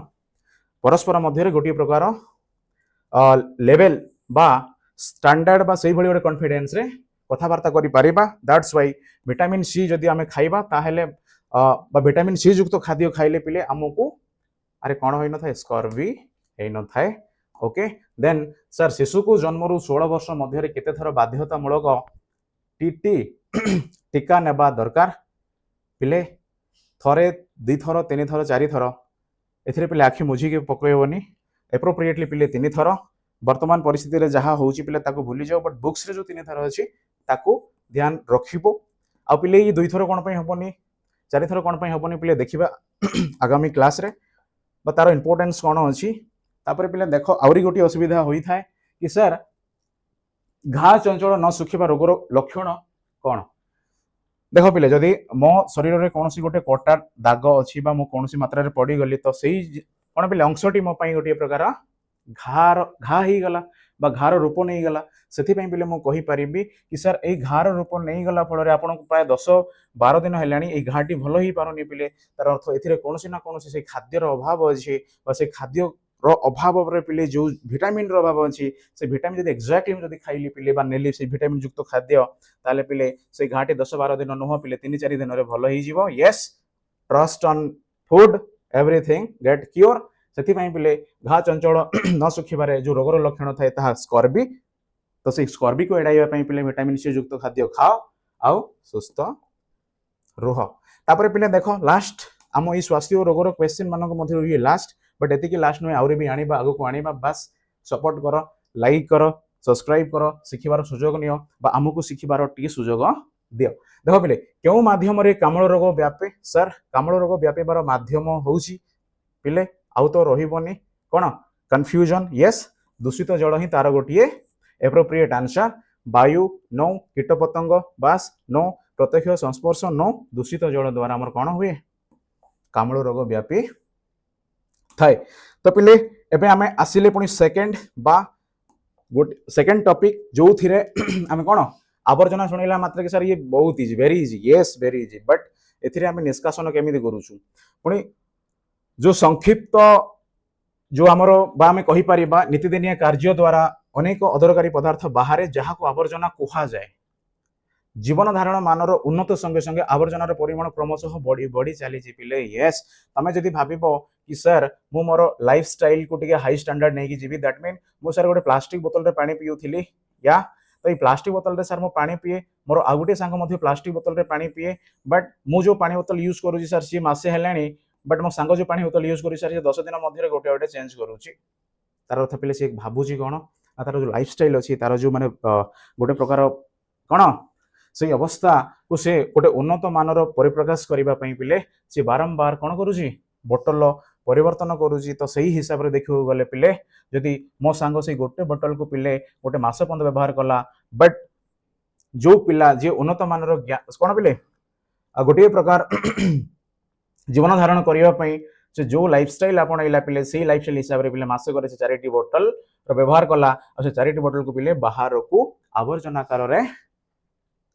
परस्पर मध्य रे गोटी प्रकार लेवल बा स्टैंडर्ड बा सेही भली गोटे कॉन्फिडेंस रे कथा वार्ता करि परिबा दैट्स व्हाई विटामिन सी जदी आमे खाइबा ताहेले बा विटामिन सी युक्त खाद्य खाइले पिले हमकु अरे कोन होई न थाए स्कर्वी हेई न थाए ओके देन सर शिशु को जन्म रु 16 वर्ष मध्य रे केते थर बाध्यतामूलक टीटी टीका नेबा दरकार पिले थरे दि थर तीन थर चारि थर एथिरे पिले आखि मुझी के पकइबोनी एप्रोप्रिएटली पिले तीन थर वर्तमान परिस्थिति रे जहा होउची पिले ताको भूली जाओ बट बुक्स रे जो तीन थर अछि ताको ध्यान रखिबो आ पिले ई दुई थर कोन पई हबोनी चारि थर कोन पई हबोनी पिले देखिबा आगामी क्लास रे बा तार इंपोर्टेंस कोन अछि तापर पिले देखो आउरी गोटी असुविधा होई थाए कि सर घा चंचल न सुखिबा रोगर लक्षण कोन देख पिले जदि मो शरीर में कौन गोटे कटा दाग अच्छी मु कौन मात्रा रे पड़ी गली तो सही कौन पिले अंशटी मो गोटे प्रकार घा ही गला बा घार रूप नहीं गला से पिले मु कहि परिबी कि सर ए घार रूप नहीं गला फल आपन प्राय 10-12 दिन है घाटी भल ही पारुनी पिले तार अर्थ ए कौन ना कौन से खाद्यर अभाव अच्छे से खाद्य अभाव पिले जो विटामिन अभाव अच्छी से विटामिन जब एक्जाक्टली जब खाइली पिले नेली से विटामिन युक्त खाद्य ताले पिले से घाटी 10-12 दिन नुह पिले 3-4 दिन भल हो yes trust on food everything get cure से पिले घा चंचल न सुखिबारे जो रोगर लक्षण थाए ताहा स्कर्बी तो से स्कर्बी को एड़ाइबा पिले विटामिन सी युक्त खाद्य खाओ आउ सुस्थ रुह तापर पिले देख लास्ट आम ई स्वास्थ्य रोगर क्वेश्चन मान लास्ट बट एति लास्ट नुहे आउरी भी आनिबा आगो को आनिबा बस सपोर्ट कर लाइक कर सब्सक्राइब कर शिखिबार सुजोग नियो बा आमको शिखिबार टी सुजोग दियो देख पिले क्यों माध्यम रे कामल रोग व्यापे सर कामल रोग व्यापेबार माध्यम होउची पिले आउ तो रहिबोनी कोन कंफ्यूजन यस दूषित जल ही तार गोटिए एप्रोप्रिएट आंसर वायु नो कीटपतंग बास नो प्रत्यक्ष संस्पर्श नो दूषित जल द्वारा हमर कोन हुए कामल रोग व्यापी थाए तो पिले एबे आमे आसिले पुनी सेकंड बा सेकंड टॉपिक जो थिरे आमे कोन आवर्जना सुनिला मात्र के सर ये बहुत easy very easy yes very easy but एथिरे आमे निष्कासन केमिति करूछु पुनी जो संक्षिप्त जो आमर बा आमे कहि परिबा नीतिदिनिया कार्य द्वारा अनेक अदरकारी पदार्थ बाहर जहाँ को आवर्जना कहा जाए जीवन धारण मानर उन्नत संगे संगे आवर्जनार परिमाण क्रमशः बढ़ी बढ़ी चली पिले यस तमें जदि भाविबो कि सर मु मोर लाइफ स्टाइल को टिके हाई स्टैंडर्ड नहीं कि जीवी दैट मीन मु सर गोटे प्लास्टिक बोतल रे पानी पिउथिली या तो ये प्लास्टिक बोतल रे सर मु पानी पिए मोर आ गोटे सांग मध्ये प्लास्टिक बोतल रे पानी पिए बट मु जो पानी बोतल यूज करूची सर सी मासे हेलाणी बट मो सांग जो पानी बोतल यूज करूची सर 10 दिन मध्ये गोटे गोटे चेंज करूची तार अर्थ पिले से भाबुची कोन तार जो लाइफ स्टाइल अछि तार जो माने गोटे प्रकार कोन से अवस्था को से गोटे उन्नत मानर परिप्रकाश करबा पई पिले से बारंबार कोन करूची बोतल परिवर्तन करूची तो सही हिसाब रे देखियो गले पिले जदि मो सांग से गोटे बोतल को पिले गोटे मास पंद व्यवहार कला बट जो पिला जे उन्नत मानर कोन पिले गोटे प्रकार जीवन धारण करबा पई से जो लाइफस्टाइल आपण इला पिले से लाइफस्टाइल हिसाब रे पिले मासे करे से 4टी बोतल रो व्यवहार कला और से 4टी बोतल को पिले बाहर को आवर्जना आकार रे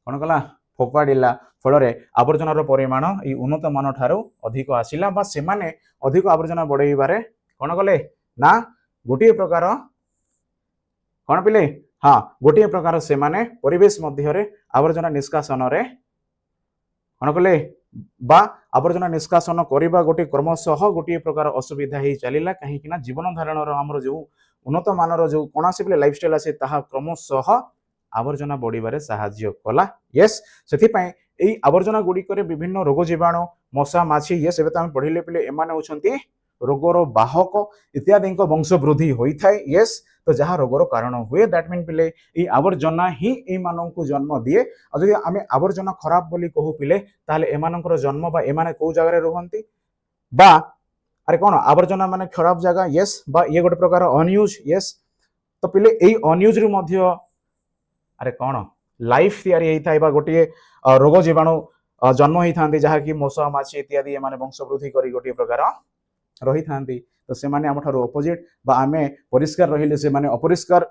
कोन कला फोपाडिला फल आवर्जनार परिमाण ये उन्नत मान ठारू अधिक आसिला बा से माने अधिक आवर्जना बढ़ाइबारे कोन कले ना गोटे प्रकार कोन पिले हाँ गोटे प्रकार से माने परिवेश मध्य रे आवर्जना निष्कासन रे कोन कले बा आवर्जना निष्कासन करिबा गोटे क्रमशः गोटे प्रकार असुविधा ही चलिला कहीं कि ना जीवन धारणर हमर जो उन्नत मानर जो कोनासी पिले लाइफस्टाइल आसे ताहा क्रमशः आवर्जना बढ़िबारे साहाय्य कला यस सेथि पई एई आवर्जना गुडी करे विभिन्न रोग जीवाणु मशा माछी यस एबे त हम पढिले पिले एमाने होछंती रोगर बाहक इत्यादि वंश वृद्धि होई थाए यस तो जहाँ रोगर कारण हुए दैट मीन पिले ई आवर्जना ही ए माननकु जन्म दिए आ जदि आमे आवर्जना खराब बोली कहू पिले ताले एमानकर जन्म बा एमाने को जगह रे रहंती बा अरे कोन आवर्जना माने खराब जगह यस बा ये गोटे प्रकार अनयूज यस तो पिले एई अनयूज रु मध्य अरे कौन लाइफ तैयारी होता है गोटे रोग जीवाणु जन्म होता जहाँ कि मशा माछी इत्यादि एमाने वंश वृद्धि कर गोटे प्रकार रही था तो से माने आम अपोजिट बा आमे परिष्कार रहिले से माने अपरिष्कार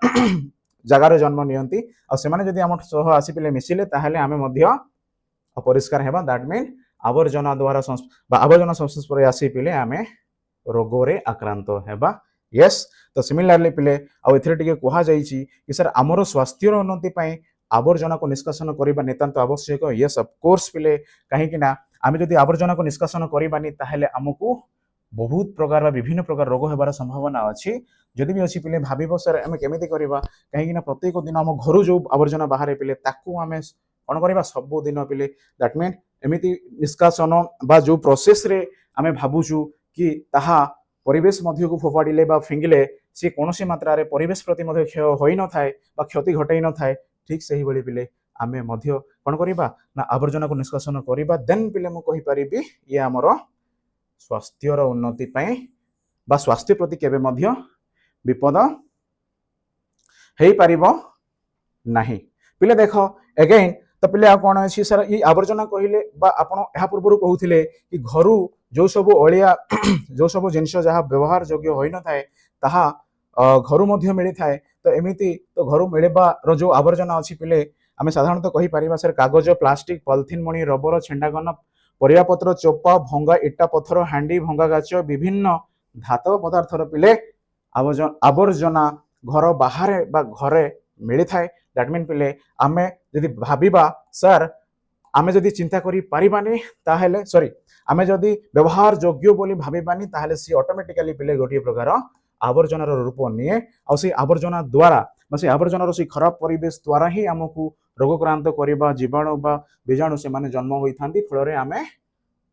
जगार जन्म नियंती आ से माने जदि आम सह आसी पिले मिसिले ताहले आमे मध्य अपरिष्कार हेबा दैट मीन आवर्जना द्वारा आवर्जना संस्पर्श आसी पिले आमे रोगरे आक्रांत हेबा यस तो सिमिलारली पिले आ एथिरे टिके कहा जाईची कि सर आमर स्वास्थ्यर उन्नति पई आवर्जना को निष्कासन करिबा नितांत आवश्यक यस ऑफ कोर्स पिले कहीं कि ना आमे जदि आवर्जना को निष्कासन करिबानी ताहले हमकु बहुत प्रकार विभिन्न प्रकार रोग हेबार संभावना अछि जदि भी अछि पिले भाबिबो सर आमे केमिति करिबा कहीं कि ना प्रत्येक दिन हम घरु जो आवर्जना बाहर पिले ताकू आमे कोन करिबा सब दिन पिले दैट मीन एमिति निष्कासन बा जो प्रोसेस रे आमे भाबुछु कि ताहा परिवेश मध्य को फोपाड़े बा फिंगिले सी कौन मात्रा रे परिवेश प्रति मध्य क्षय होई न थाए बा क्षति घटई न थाए ठीक सही बड़ी पिले आमे मध्य कोन करिबा ना आवर्जना को निष्कासन करिबा देन पिले मु कहि परिबी ये हमर स्वास्थ्यर उन्नति पई बा स्वास्थ्य प्रति केबे मध्य विपद हेई परिबो नाही पिले देखो अगेन तो पिले आ कौन अच्छी सर ये आवर्जना कहले आपण या पूर्व कहते कि घर जो सब अलिया जो सब जिनस जहाँ व्यवहार योग्य हो न थाए ताहा घर मध्य मिली थाए तो एमिति तो घर मिलबार जो आवर्जना अच्छी पिले आम साधारणतः कहीपर सर कागज प्लास्टिक पॉलिथिन मणि रबर छेंडागन परियापत्र चोपा भंगा इटा पत्थर हांडी भंगा गाच विभिन्न धातव पदार्थर पिले आवर्जना घर बाहर बा घरे मिली थाए दैट मीन पिले आमे जदि भाबिबा सर आमे जदि चिंता करि पारिबानी ताहेले सॉरी आमे जदि व्यवहार योग्य बोली भाबिबानी ताहेले सी ऑटोमेटिकली पिले गोटे प्रकार आवर्जनार रूप निए आ से आवर्जना द्वारा से आवर्जनार से खराब परिवेश द्वारा ही आमको रोगक्रांत करबा जीवाणु बा बीजाणु से माने जन्म होई थांती फल आमे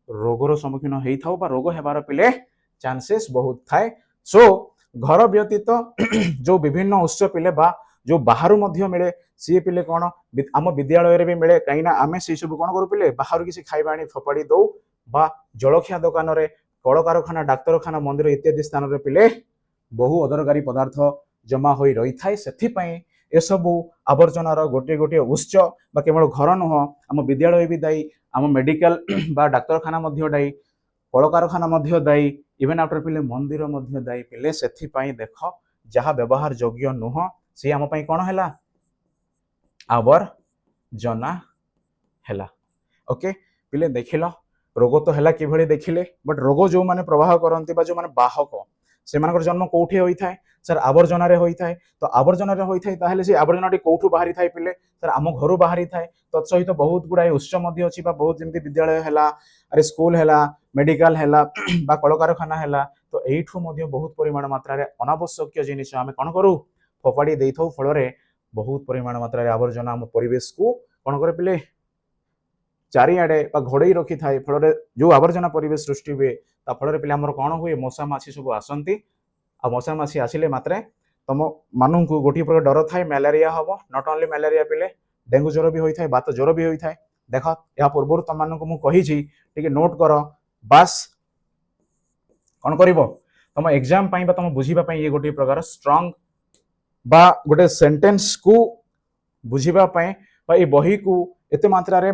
रोगर सम्मुखीन होई थाउ बा रोग हेबार पिले चांसेस बहुत थाए सो घर व्यतीत जो विभिन्न उत्स पिले बा जो बाहर मध्य मिले सी पिले कौन आम विद्यालय भी मिले कहीं आम से सब कौन करूँ पिले बाहर किसी खाइबा आनी फोपाड़ी दौ बा जलखिया दुकान कल कारखाना डाक्तरखाना मंदिर इत्यादि स्थान पिले बहु अदरकारी पदार्थ जमा हो रही थाए से सबू आवर्जनार गोटे गोटे उत्स बा केवल घर नुह आम विद्यालय भी दायी आम मेडिकल बा डाक्तरखाना दायी कल कारखाना दायी इवेन आफ्टर पिले मंदिर दायी पिले से देख जहाँ व्यवहार योग्य नुह सी आम कौन है आवर्जना है ओके पिले देखिल रोग तो है कि देखिले बट रोग जो माने प्रवाह करती जो माने बाहक से जन्म कौटी होता है सर आवर्जना होता है तो आवर्जना होता है ताहले से आवर्जना कौटू बाहरी थाए पिले सर आम घर बाहरी थाए तत्सहित तो बहुत गुड़ाए उत्स अच्छी बहुत जमी विद्यालय है अरे स्कूल है मेडिकल है कल कारखाना है तो यू बहुत परिमाण मात्रा अनावश्यक जिनिस आम कौन करूँ फोपाड़ी दे था फल बहुत परिमाण मात्रा आवर्जना आम परिवेश को कौन करे पिले चारिआडे घोड़े रखी थाए फल जो आवर्जना परिवेश सृष्टि हुए फल पिले आमर कौन हुए मशा माछी सब आसती आ मशा माछी आसिले मात्रे तुम मानू गोटे प्रकार डर थाए मैलेरिया हम नॉट ओनली मैलेरिया पिले डेंगू ज्वर भी होता है बात ज्वर भी होता है देख या पूर्व तुम मानक मुझे नोट कर बास कौन कर तुम एग्जाम तुम बुझा ये गोटे प्रकार स्ट्रंग बा गोटे सेंटेंस को बुझापी ये बही को एत मात्रा रे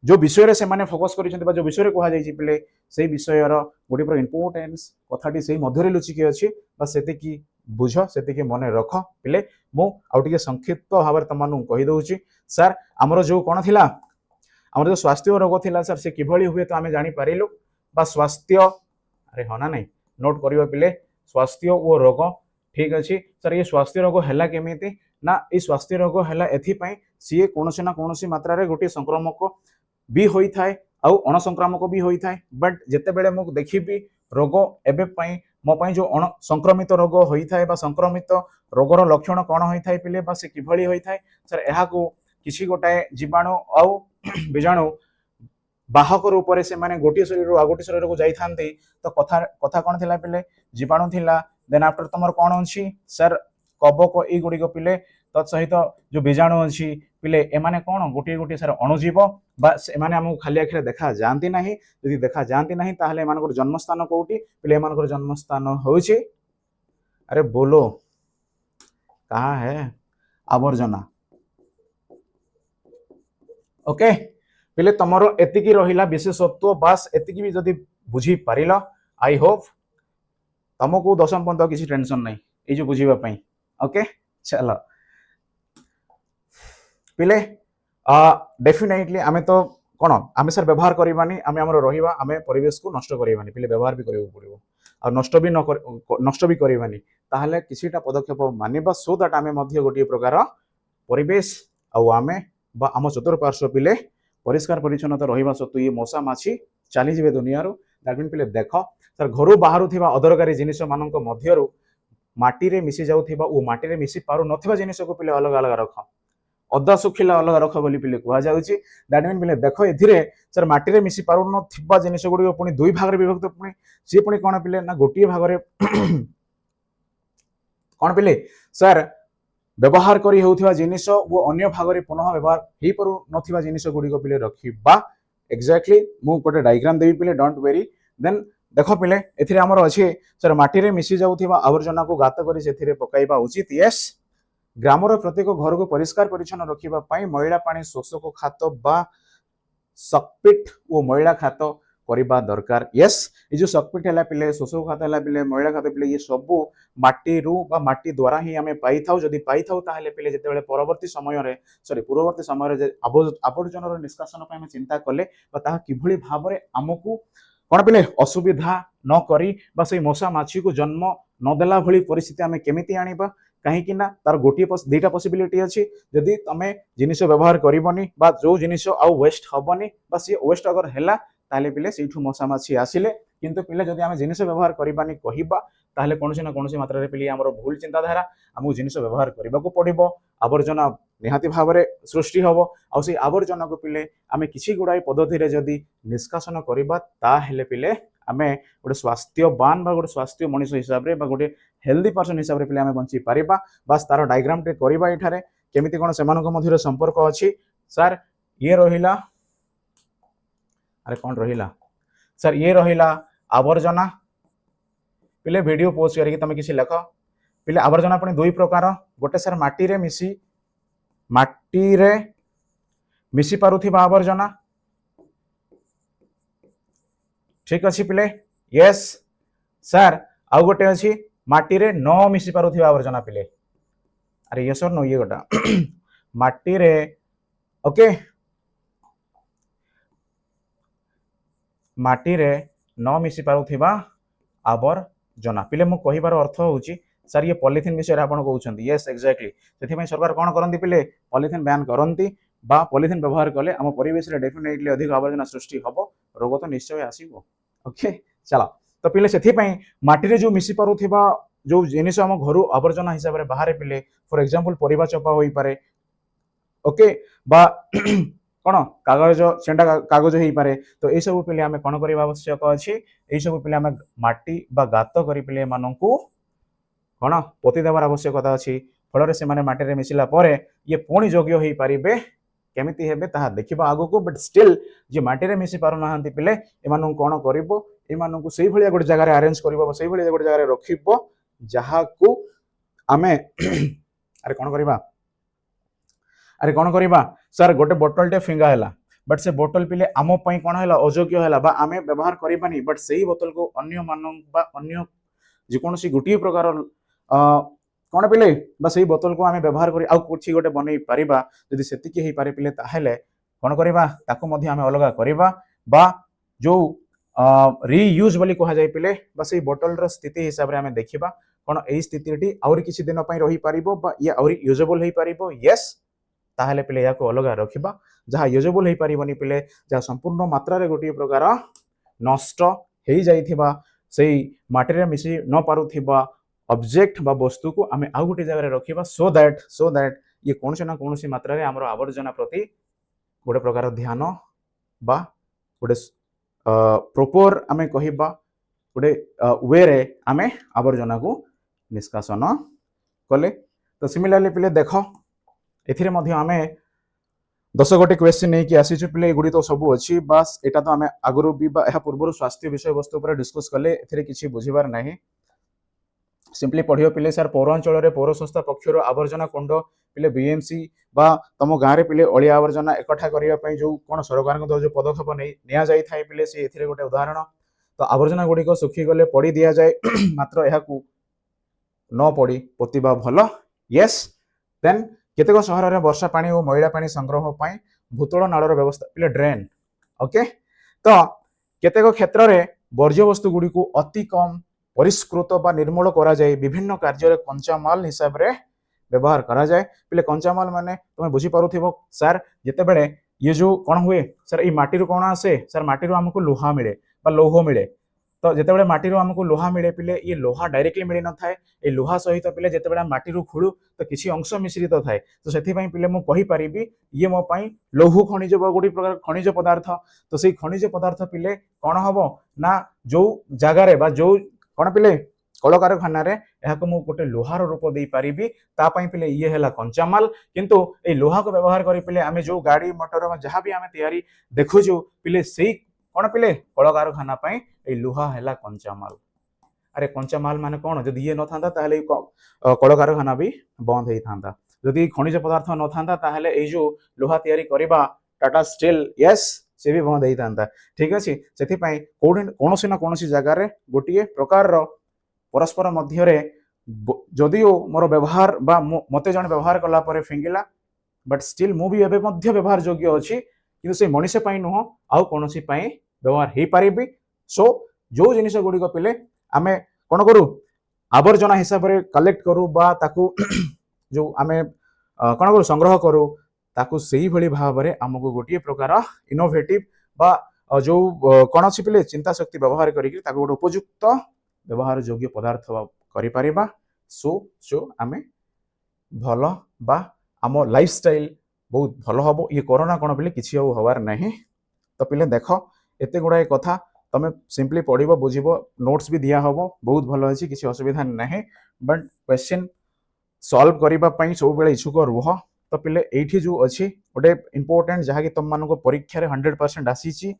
जो विषय से माने फोकस कर जो विषय कह जाए पिले से विषय गोटे प्रकार इम्पोर्टेंस कथाटी से मध्य लुचिकी अच्छी से बुझ से मन रख पिले मुझे संक्षिप्त भाव में तुम कहीदे सर आमर जो कौन थी आमर जो स्वास्थ्य रोग थी सर से किभली हुए तो आम जापारू बा स्वास्थ्य अरे हाँ ना नहीं नोट कर पिले स्वास्थ्य और रोग ठीक अच्छे सर ये स्वास्थ्य रोग है केमी ना ये स्वास्थ्य रोग है एपाई सी कौन ना कौन मात्रा रे गोटे संक्रामक भी होता है आउ अणसंक्रामक भी होता है बट जिते बड़े मुझे देखी रोग एवं मोपाई जो अण संक्रमित रोग होता है संक्रमित रोगर लक्षण कौन होता है पिले से किभली होता है सर यहाँ किसी गोटाए जीवाणु आउ बीजाणु बाहक रूप से माने गोटे शरीर आ गोटे शरीर को जाइथांती तो कथा कौन थिला पिले जीवाणु थिला देन आफ्टर तुमर कौन अच्छी सर कबक ई गुड़िक पिले तत्सहित जो बीजाणु अच्छी पिले एमाने कौन गोटे गोटे सर अणुजीव बाने आमको खाली आखिरे देखा जाती ना यदि देखा जाती ना ताहले एमानकर जन्मस्थान कौटी पिले एमानकर जन्मस्थान होउछि अरे बोलो कहाँ है आवर्जना ओके पिले तुमर एतिकी रहिला विशेषत्व बास एतिकी भी जदि बुझी पारिल आई होप तुमको दशम पर्यंत किसी टेंशन नहीं ये जो बुझापी ओके चलो पिले डेफिनेटली आम तो कौन आम सर व्यवहार करवानी आम रहा आम परिवेश को नष्ट करवानी पिले व्यवहार भी करने पड़ो आ नष्ट भी करवानी ताहले किसीटा पदक्षेप मानिबा सो दैट आम गोटे प्रकार परिवेश आम आम चतुर्पार्श्व पिले परिष्कार परिच्छन्नता रहा सत्तु ये मशा माछी चलीजे दुनिया दैट मीन पिले देख सर घर बाहर अदरकारी जिनिस मानक मध्यरु माटी रे मिसी जाउथिबा ओ माटी रे मिसी पारु नथिबा जिनिस को पिले अलग अलग रख अदा सुखिला अलग रख बोली पिले कह जाउछि दैट मीन पिले देख एथिरे सर माटी रे मिसी पारु नथिबा जिनिस गुडी पुनी दुई भाग रे विभक्त पुनी सी पुनी कोन पिले ना गोटी भाग रे कोन पिले सर व्यवहार करी होउथिबा जिनिस वो अन्य भाग रे पुनः व्यवहार हेई परु नथिबा जिनिस गुडी को पिले रखिबा एक्जेक्टली मु गोटे डायग्राम देबी पिले डोंट वेरी देन देख पिले एथिरे हमर अछि सर माटी रे मिसी जाउथिबा आवर्जना को गात करी सेथिरे पकाइबा उचित यस ଗ୍ରାମର ପ୍ରତ୍ୟେକ ଘରକୁ ପରିଷ୍କାର ପରିଚ୍ଛନ୍ନ ରଖିବା ପାଇଁ ମଇଳା ପାଣି ଶୋଷକ ଖାତ ବା ସକପିଟ ଓ ମଇଳା ଖାତ କରିବା ଦରକାର। ୟେସ୍, ଏ ଯୋଉ ସକପିଟ ହେଲା ପିଲେ, ଶୋଷକ ଖାତ ହେଲା ପିଲେ, ମଇଳା ଖାତ ପିଲେ, ଇଏ ସବୁ ମାଟିରୁ ବା ମାଟି ଦ୍ୱାରା ହିଁ ଆମେ ପାଇଥାଉ। ଯଦି ପାଇଥାଉ ତାହେଲେ ପିଲେ ଯେତେବେଳେ ପୂର୍ବବର୍ତ୍ତୀ ସମୟରେ ଯେ ଆବର୍ଜନାର ନିଷ୍କାସନ ପାଇଁ ଆମେ ଚିନ୍ତା କଲେ ବା ତାହା କିଭଳି ଭାବରେ ଆମକୁ କ'ଣ ପିଲେ ଅସୁବିଧା ନ କରି ବା ସେଇ ମଶା ମାଛିକୁ ଜନ୍ମ ନଦେଲା ଭଳି ପରିସ୍ଥିତି ଆମେ କେମିତି ଆଣିବା, କାହିଁକି ନା ତାର ଗୋଟିଏ ଦୁଇଟା ପସିବିଲିଟି ଅଛି। ଯଦି ତମେ ଜିନିଷ ବ୍ୟବହାର କରିବନି ବା ଯୋଉ ଜିନିଷ ଆଉ ୱେଷ୍ଟ ହବନି ବା ସିଏ ୱେଷ୍ଟ ଅଗର ହେଲା ତାହେଲେ ପିଲେ ସେଇଠୁ ମଶା ମାଛି ଆସିଲେ। କିନ୍ତୁ ପିଲେ ଯଦି ଆମେ ଜିନିଷ ବ୍ୟବହାର କରିବାନି କହିବା ତାହେଲେ କୌଣସି ନା କୌଣସି ମାତ୍ରାରେ ପିଲେ ଆମର ଭୁଲ ଚିନ୍ତାଧାରା, ଆମକୁ ଜିନିଷ ବ୍ୟବହାର କରିବାକୁ ପଡ଼ିବ, ଆବର୍ଜନା ନିହାତି ଭାବରେ ସୃଷ୍ଟି ହେବ। ଆଉ ସେଇ ଆବର୍ଜନାକୁ ପିଲେ ଆମେ କିଛି ଗୁଡ଼ାଏ ପଦ୍ଧତିରେ ଯଦି ନିଷ୍କାସନ କରିବା ତାହେଲେ ପିଲେ ଆମେ ଗୋଟେ ସ୍ୱାସ୍ଥ୍ୟବାନ ବା ଗୋଟେ ସ୍ୱାସ୍ଥ୍ୟ ମଣିଷ ହିସାବରେ ବା ଗୋଟେ ହେଲ୍ଦି ପର୍ସନ ହିସାବରେ ପିଲେ ଆମେ ବଞ୍ଚି ପାରିବା। ବାସ୍ ତାର ଡାଇଗ୍ରାମଟେ କରିବା ଏଠାରେ କେମିତି କ'ଣ ସେମାନଙ୍କ ମଧ୍ୟରେ ସମ୍ପର୍କ ଅଛି। ସାର୍ ଇଏ ରହିଲା, ଆରେ କ'ଣ ରହିଲା ସାର୍, ଇଏ ରହିଲା ଆବର୍ଜନା। ପିଲେ ଭିଡ଼ିଓ ପୋଜ କରିକି ତମେ କିଛି ଲେଖ। ପିଲେ ଆବର୍ଜନା ପୁଣି ଦୁଇ ପ୍ରକାର, ଗୋଟେ ସାର୍ ମାଟିରେ ମିଶି ପାରୁଥିବା ଆବର୍ଜନା, ଠିକ ଅଛି ପିଲେ। ୟେସ୍ ସାର୍, ଆଉ ଗୋଟେ ଅଛି ମାଟିରେ ନ ମିଶି ପାରୁଥିବା ଆବର୍ଜନା ପିଲେ। ଆରେ ୟେସ୍ ଅର୍ नो, ଇଏ ଗୋଟା ମାଟିରେ, ଓକେ, ମାଟିରେ ନ ମିଶି ପାରୁଥିବା ଆବର୍ଜନା। ପିଲେ ମୁଁ କହିବାର ଅର୍ଥ ହେଉଛି ସାର୍ ଇଏ ପଲିଥିନ୍ ବିଷୟରେ ଆପଣ କହୁଛନ୍ତି। ୟେସ୍ ଏକ୍ଜାକ୍ଟଲି, ସେଥିପାଇଁ ସରକାର କ'ଣ କରନ୍ତି ପିଲେ, ପଲିଥିନ୍ ବ୍ୟାନ୍ କରନ୍ତି ବା ପଲିଥିନ୍ ବ୍ୟବହାର କଲେ ଆମ ପରିବେଶରେ ଡେଫିନେଟଲି ଅଧିକ ଆବର୍ଜନା ସୃଷ୍ଟି ହେବ, ରୋଗ ତ ନିଶ୍ଚୟ ଆସିବ। ଓକେ ଚାଲ, ତ ପିଲେ ସେଥିପାଇଁ ମାଟିରେ ଯୋଉ ମିଶି ପାରୁଥିବା ଯୋଉ ଜିନିଷ ଆମ ଘରୁ ଆବର୍ଜନା ହିସାବରେ ବାହାରେ ପିଲେ, ଫର ଏକ୍ସାମ୍ପଲ ପରିବା ଚୋପା ହୋଇପାରେ, ଓକେ, ବା କ'ଣ କାଗଜ ଛେଣ୍ଡା କାଗଜ ହେଇପାରେ। ତ ଏଇସବୁ ପିଲେ ଆମେ କ'ଣ କରିବା ଆବଶ୍ୟକ ଅଛି, ଏଇସବୁ ପିଲେ ଆମେ ମାଟି ବା ଗାତ କରି ପିଲେ ଏମାନଙ୍କୁ କ'ଣ ପୋତି ଦେବାର ଆବଶ୍ୟକତା ଅଛି। ଫଳରେ ସେମାନେ ମାଟିରେ ମିଶିଲା ପରେ ଇଏ ପୁଣି ଯୋଗ୍ୟ ହେଇପାରିବେ। କେମିତି ହେବେ ତାହା ଦେଖିବା ଆଗକୁ, ବଟ୍ ଷ୍ଟିଲ୍ ଯିଏ ମାଟିରେ ମିଶି ପାରୁନାହାନ୍ତି ପିଲେ ଏମାନଙ୍କୁ କ'ଣ କରିବ, ଏମାନଙ୍କୁ ସେଇଭଳିଆ ଗୋଟେ ଜାଗାରେ ଆରେଞ୍ଜ କରିବ, ସେଇଭଳିଆ ଗୋଟେ ଜାଗାରେ ରଖିବ ଯାହାକୁ ଆମେ ଆରେ କ'ଣ କରିବା ସାର୍, ଗୋଟେ ବୋଟଲଟେ ଫିଙ୍ଗା ହେଲା, ବଟ୍ ସେ ବୋଟଲ ପିଲେ ଆମ ପାଇଁ କ'ଣ ହେଲା, ଅଯୋଗ୍ୟ ହେଲା ବା ଆମେ ବ୍ୟବହାର କରିବାନି। ବଟ୍ ସେଇ ବୋତଲକୁ ଅନ୍ୟମାନଙ୍କୁ ବା ଅନ୍ୟ ଯେକୌଣସି ଗୋଟିଏ ପ୍ରକାର କ'ଣ ପିଲେ ବା ସେଇ ବୋତଲକୁ ଆମେ ବ୍ୟବହାର କରି ଆଉ କିଛି ଗୋଟେ ବନେଇ ପାରିବା। ଯଦି ସେତିକି ହେଇପାରେ ପିଲେ ତାହେଲେ କ'ଣ କରିବା, ତାକୁ ମଧ୍ୟ ଆମେ ଅଲଗା କରିବା ବା ଯୋଉ ରିୟୁଜ୍ ବୋଲି କୁହାଯାଏ ପିଲେ, ବା ସେଇ ବୋଟଲର ସ୍ଥିତି ହିସାବରେ ଆମେ ଦେଖିବା କ'ଣ ଏଇ ସ୍ଥିତିଟି ଆହୁରି କିଛି ଦିନ ପାଇଁ ରହିପାରିବ ବା ଇଏ ଆହୁରି ୟୁଜେବଲ ହେଇପାରିବ। ୟେସ୍, ତାହେଲେ ପିଲେ ଏହାକୁ ଅଲଗା ରଖିବା। ଯାହା ୟୁଜେବଲ ହେଇପାରିବନି ପିଲେ, ଯାହା ସମ୍ପୂର୍ଣ୍ଣ ମାତ୍ରାରେ ଗୋଟିଏ ପ୍ରକାର ନଷ୍ଟ ହେଇଯାଇଥିବା ସେଇ ମାଟିରେ ମିଶି ନ ପାରୁଥିବା ଅବଜେକ୍ଟ ବା ବସ୍ତୁକୁ ଆମେ ଆଉ ଗୋଟେ ଜାଗାରେ ରଖିବା, ସୋ ଦ୍ୟାଟ୍ ଇଏ କୌଣସି ନା କୌଣସି ମାତ୍ରାରେ ଆମର ଆବର୍ଜନା ପ୍ରତି ଗୋଟେ ପ୍ରକାର ଧ୍ୟାନ ବା ଗୋଟେ ପ୍ରପର ଆମେ କହିବା ଗୋଟେ ୱେରେ ଆମେ ଆବର୍ଜନାକୁ ନିଷ୍କାସନ କଲେ। ତ ସିମିଲାରଲି ପିଲେ ଦେଖ, ଏଥିରେ ମଧ୍ୟ ଆମେ 10 ଗୋଟି କ୍ୱେଶ୍ଚିନ୍ ନେଇକି ଆସିଛୁ ପିଲେ, ଏଗୁଡ଼ି ତ ସବୁ ଅଛି। ବାସ୍ ଏଇଟା ତ ଆମେ ଆଗରୁ ବି ବା ଏହା ପୂର୍ବରୁ ସ୍ୱାସ୍ଥ୍ୟ ବିଷୟବସ୍ତୁ ଉପରେ ଡିସ୍କସ୍ କଲେ, ଏଥିରେ କିଛି ବୁଝିବାର ନାହିଁ। ସିମ୍ପଲି ପଢ଼ିବ ପିଲେ, ସାର୍ ପୌରାଞ୍ଚଳରେ ପୌର ସଂସ୍ଥା ପକ୍ଷରୁ ଆବର୍ଜନା କୁଣ୍ଡ ପିଲେ ବିଏମ୍ସି ବା ତମ ଗାଁରେ ପିଲେ ଅଳିଆ ଆବର୍ଜନା ଏକଠା କରିବା ପାଇଁ ଯୋଉ କ'ଣ ସରକାରଙ୍କ ଦ୍ୱାରା ଯୋଉ ପଦକ୍ଷେପ ନିଆଯାଇଥାଏ ପିଲେ, ସେ ଏଥିରେ ଗୋଟେ ଉଦାହରଣ। ତ ଆବର୍ଜନା ଗୁଡ଼ିକ ଶୁଖିଗଲେ ପୋଡ଼ି ଦିଆଯାଏ, ମାତ୍ର ଏହାକୁ ନ ପୋଡ଼ି ପୋତିବା ଭଲ। ୟେସ୍, ଦେନ୍ କେତେକ ସହରରେ ବର୍ଷା ପାଣି ଓ ମଇଳା ପାଣି ସଂଗ୍ରହ ପାଇଁ ଭୂତଳ ନାଳର ବ୍ୟବସ୍ଥା ପିଲେ, ଡ୍ରେନ୍। ଓକେ, ତ କେତେକ କ୍ଷେତ୍ରରେ ବର୍ଜ୍ୟବସ୍ତୁ ଗୁଡ଼ିକୁ ଅତି କମ୍ ପରିଷ୍କୃତ ବା ନିର୍ମୂଳ କରାଯାଇ ବିଭିନ୍ନ କାର୍ଯ୍ୟରେ କଞ୍ଚାମାଲ ହିସାବରେ ବ୍ୟବହାର କରାଯାଏ। ପିଲେ କଞ୍ଚାମାଲ ମାନେ ତମେ ବୁଝିପାରୁଥିବ ସାର୍, ଯେତେବେଳେ ଇଏ ଯୋଉ କ'ଣ ହୁଏ ସାର୍, ଏଇ ମାଟିରୁ କ'ଣ ଆସେ ସାର୍, ମାଟିରୁ ଆମକୁ ଲୁହା ମିଳେ ବା ଲୌହ ମିଳେ। ତ ଯେତେବେଳେ ମାଟିରୁ ଆମକୁ ଲୁହା ମିଳେ ପିଲେ, ଇଏ ଲୁହା ଡାଇରେକ୍ଟଲି ମିଳିନଥାଏ। ଏଇ ଲୁହା ସହିତ ପିଲେ ଯେତେବେଳେ ମାଟିରୁ ଖୋଳୁ ତ କିଛି ଅଂଶ ମିଶ୍ରିତ ଥାଏ। ତ ସେଥିପାଇଁ ପିଲେ ମୁଁ କହିପାରିବି ଇଏ ମୋ ପାଇଁ ଲୌହ ଖଣିଜ ବା ଗୋଟେ ପ୍ରକାର ଖଣିଜ ପଦାର୍ଥ। ତ ସେଇ ଖଣିଜ ପଦାର୍ଥ ପିଲେ କ'ଣ ହବ ନା, ଯୋଉ ଜାଗାରେ ବା ଯୋଉ କ'ଣ ପିଲେ କଳକାରଖାନାରେ ଏହାକୁ ମୁଁ ଗୋଟେ ଲୁହାର ରୂପ ଦେଇପାରିବି, ତା ପାଇଁ ପିଲେ ଇଏ ହେଲା କଞ୍ଚାମାଲ। କିନ୍ତୁ ଏଇ ଲୁହାକୁ ବ୍ୟବହାର କରି ପିଲେ ଆମେ ଯୋଉ ଗାଡ଼ି ମଟର ବା ଯାହା ବି ଆମେ ତିଆରି ଦେଖୁଛୁ ପିଲେ, ସେଇ କ'ଣ ପିଲେ କଳକାରଖାନା ପାଇଁ ଏଇ ଲୁହା ହେଲା କଞ୍ଚାମାଲ। अरे कंचा माल माने कौन जदि ये न था ताहले कलकारखाना भी बंद होई था जदि खनिज पदार्थ न था ताहले ए जो लोहा तैयारी करबा टाटा स्टील यस से भी बंद होई था ठीक अछि सेथि पई कोनोसी ना कोनोसी जगह रे गोटिए प्रकार रो परस्पर मध्य रे जदिओ मोर व्यवहार बा मते जण व्यवहार कला परे फिंगिला बट स्टिल मु भी एबे मध्य व्यवहार योग्य अछि किंतु से मनुष्य पई नुह आउ कोनोसी पई व्यवहार हे पारिबी सो जो जिनिस गुडी को पिले आमे कोन करू आवर्जना हिसाब रे कलेक्ट करू बा ताकू जो आमे कोन करू संग्रह करू ताकू सेही भली भाव रे हमकु गोटिए प्रकार इनोवेटिव बा जो कोनोसी पिले चिंता शक्ति व्यवहार करी ताकू गोटे उपयुक्त व्यवहार योग्य पदार्थ करि परिबा सो आमे भलो बा आम लाइफस्टाइल बहुत भलो हबो ये कोरोना कोन पिले किछि हवार नहीं तो पिले देख एते गुड़ाए कथा तमे सिंपली पढ़िबो बुझिबो नोट्स भी दिया हबो बहुत भलो अछि किछि असुविधा नहीं बट क्वेश्चन सॉल्व करिबा पई सब बेले इच्छुक रुह तो पिले एठी जो अछि गोटे इंपोर्टेंट जहा कि तुम मानको परीक्षा रे 100% आसीची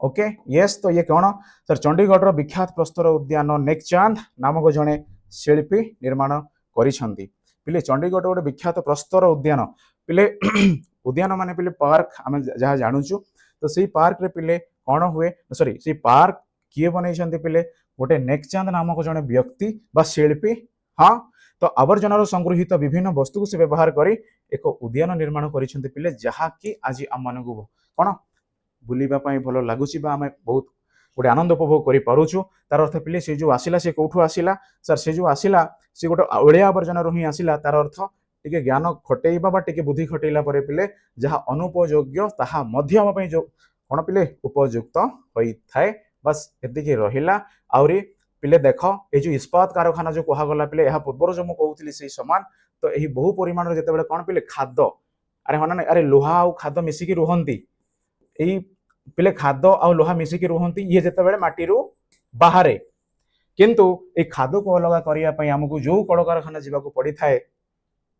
ओके यस तो ये कौन सर चंडीगढ़ विख्यात प्रस्तर उद्यान नेकचांद नामक जड़े शिल्पी निर्माण करिसंती पिले चंडीगढ़ गोटे विख्यात प्रस्तर उद्यान पिले उद्यान माने पिले पार्क आम जहाँ जानूचु तो सही पार्क रे पिले कौन हुए सॉरी से पार्क किए बनई पिले गोटे नेकचांद नामक जड़े व्यक्ति बा शिल्पी हाँ तो आवर्जनार संगृहित विभिन्न वस्तु को से व्यवहार करी एक उद्यान निर्माण करिसंती पिले जहाँ कि आज आम मानकु कौन बुलिबा पई भलो लागुची बा आमे बहुत गोटे आनंद उपभोग करि पारुछु तार अर्थ पिले से जो आसिला से कोठु आसिला सर से जो आसिला से गोटे अलिया आवर्जना रही आसिला तार अर्थ टिके ज्ञान खटेइबा बा टिके बुद्धि खटेइला परे पिले जहाँ अनुपयोग्य ताहा मध्य हम पई जो कोन पिले उपयुक्त होई थाए बस एतिके रहिला आउरी पिले देख ए जो इस्पात कारखाना जो कहा गला पिले यह पूर्वर जो मु कहउतली से समान तो एही बहु परिमाण रे जते बेले कोन पिले खाद्य अरे हना अरे लोहा और खाद्य मिसी की रुहंती एही पिले खाद्य आ लोहा मिसिकी रुहंती ये जते बेले माटी रू बाहरे किंतु ए खाद्य को अलग करिया पई हमकु जो कलकारखाना जीवा को पड़ी थाए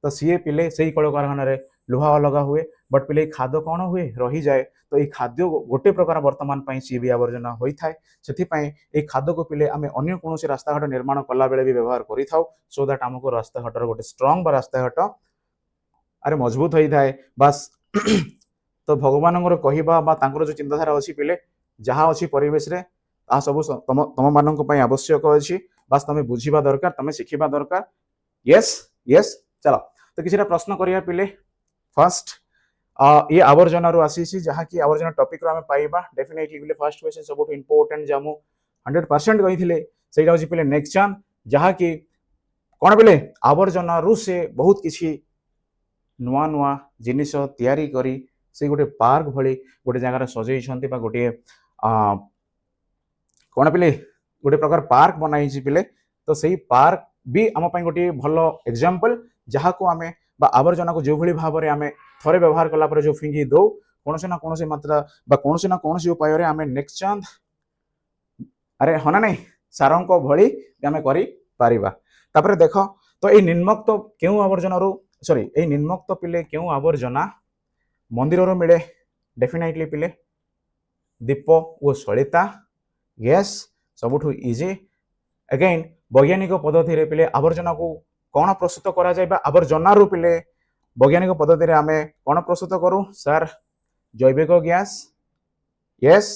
तो सीए पिले सही कलकारखाना रे लोहा अलग हुए बट पिले खाद्य कौन हुए रही जाए तो ये खाद्य गोटे प्रकार वर्तमान पई सी भी आवर्जना होई थाए सेथि पई ए खाद्य को पिले आमे अन्य कोनोसी रास्ता घाट निर्माण कला बेले भी व्यवहार करि थाउ सो दैट हमको रास्ता घाटर गोटे स्ट्रांग बा रास्ता घाट अरे मजबूत होई थाए बस तो भगवान कहवा बा तांकर जो चिंताधारा अच्छी पिले जहाँ अच्छी परिवेश रे आ सब तुम मानक पई आवश्यक अच्छी बस तुम बुझीबा दरकार तुम शिखिबा दरकार यस यस चलो तो किसी प्रश्न करिया पिले फर्स्ट ये आवर्जना रू आसी जहाँ कि आवर्जना टॉपिक रो हमें पाइबा डेफिनेटली पिले फर्स्ट क्वेश्चन सबुठ इंपोर्टेंट जामु 100% कहिथिले सेटा होची पिले नेक्स्ट जहाँ कि कोन पिले आवर्जना रू से बहुत किछि नुआ नुआ जिनिस तैयारी करी से गोटे पार्क भली गोटे जगह सजई गोटे कौन पिले गोटे प्रकार पार्क बनाई पिले तो सही पार्क भी आम गोटे भल एग्जांपल जहाँ को आमे बा आवर्जना को जो भली भाव में आमे थरे व्यवहार कला पर जो फिंगी दो कौन से ना कौन मात्रा बा कौन से उपाय आमे नेक्स्ट चांद अरे हना नहीं सारंक भली आमे करि पारिबा तापर देख तो ये निम्नक्त क्यों आवर्जना रू सॉरी ये निम्नक्त पिले क्यों आवर्जना मंदिर रो मिले डेफिनेटली पिले दीप वो सलिता गैस सबुठु इजी अगेन वैज्ञानिक पद्धति रे पिले आवर्जना को कौन प्रस्तुत करा जाय बा आवर्जना रू पिले वैज्ञानिक पद्धति रे आमे कौन प्रस्तुत करू सर जैविक गैस यस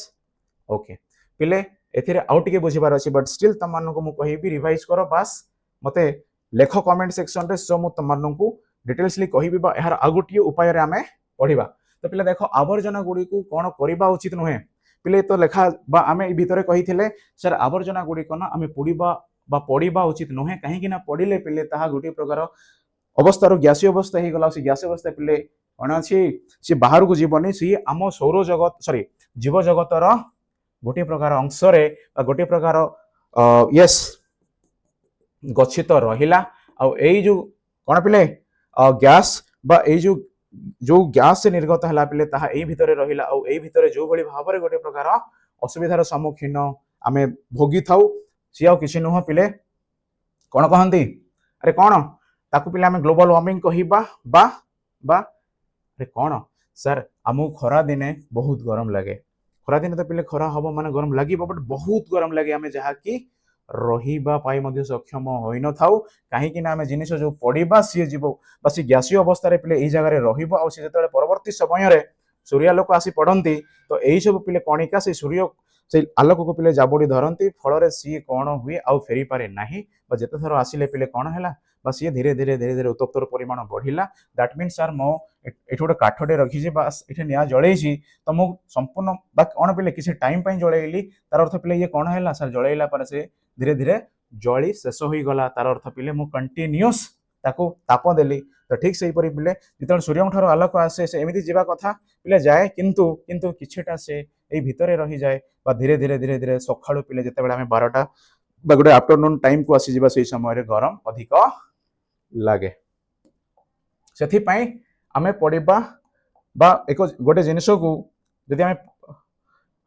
ओके पिले एथिरे आउट के बुझिबार अछि बट स्टिल तम मानको मु कहिबी रिवाइज करो बस मते लेख कमेंट सेक्शन रे सो मु तम मानको डिटेल्सली कहिबी बा यार आगुटिए उपाय रे आमे पढ़िबा तो पिले देखो आवर्जना गुडी को कौन करबा उचित नुहे पिले तो लेखा बा आमे ई भितरे कहिथिले सर आवर्जना गुडी को ना आमे पुडीबा बा पढ़िबा उचित नुहे काहे कि ना पढ़िले पिले ताहा गुडी प्रकार अवस्था रो ग्यासी अवस्था हे गला से ग्यासी अवस्था पिले कोन अछि से बाहर को जीवनी से आम सौर जगत सॉरी जीव जगत रो गोटे प्रकार अंश रे गोटे प्रकार यस गच्छित रहिला आ एई जो कोन पिले गैस बा एई जो गैस से निर्गत है पिले ताहा एई भितरे रहिला आ एई भितरे जो भली भाबरे गोटे प्रकार असुविधार सम्मुखीन आमे भोगी थाउ सी आ किछि नुह पिले कोन कहंती अरे कोन ताकू पिले आमे ग्लोबल वार्मिंग कहिबा बा बा अरे कोन सर आमु खरा दिने बहुत गरम लगे खरा दिन तो पिले खरा हबो माने गरम लागिबो बट बहुत गरम लगे आमे जहा कि रहिबा पाई मध्य सक्षम होई न थाउ काहेकि ना आमे जिनिस जो पढ़िबा सी जीवो बा सी ग्यासीय अवस्था रे पिले एई जगह रे रहिबो आ सी जेतेबेले परवर्ती समय रे सूर्यालोक आसी पड़ती तो यही सब पिले कणिका से सूर्य से आलोक को पिले जाबुड़ी धरती फल सी कौन हुए आउ फेरी पारे नाही बा जेते थर आसिले पिले कौन है बा सी धीरे धीरे धीरे धीरे उत्तप्तर परिमाण बढ़िला दैट मीन सर मो एठी गोटे काठटे रखी बस ये निआ जलैसी तो मु संपूर्ण बा कौन पिले किसी टाइम जलैली तार अर्थ पिले ये कौन है सर जलैला पर से धीरे धीरे जली शेष हो गला तार अर्थ पिले मु कंटिन्यूस ताको ताप देली तो ठीक से पिले जो सूर्य आलोक आसे से एमती जावा कथा पिले जाए किंतु किंतु किछिटा से एई भितरे रही जाए बा धीरे धीरे धीरे धीरे सकाळु पिले जेतेबेले आमे 12टा बा गोटे आफ्टरनून टाइम को आसी जिबा सेई समय रे गरम अधिक लागे सेथि पई आमे पढिबा बा एक गोटे जिनिस को जदि आमे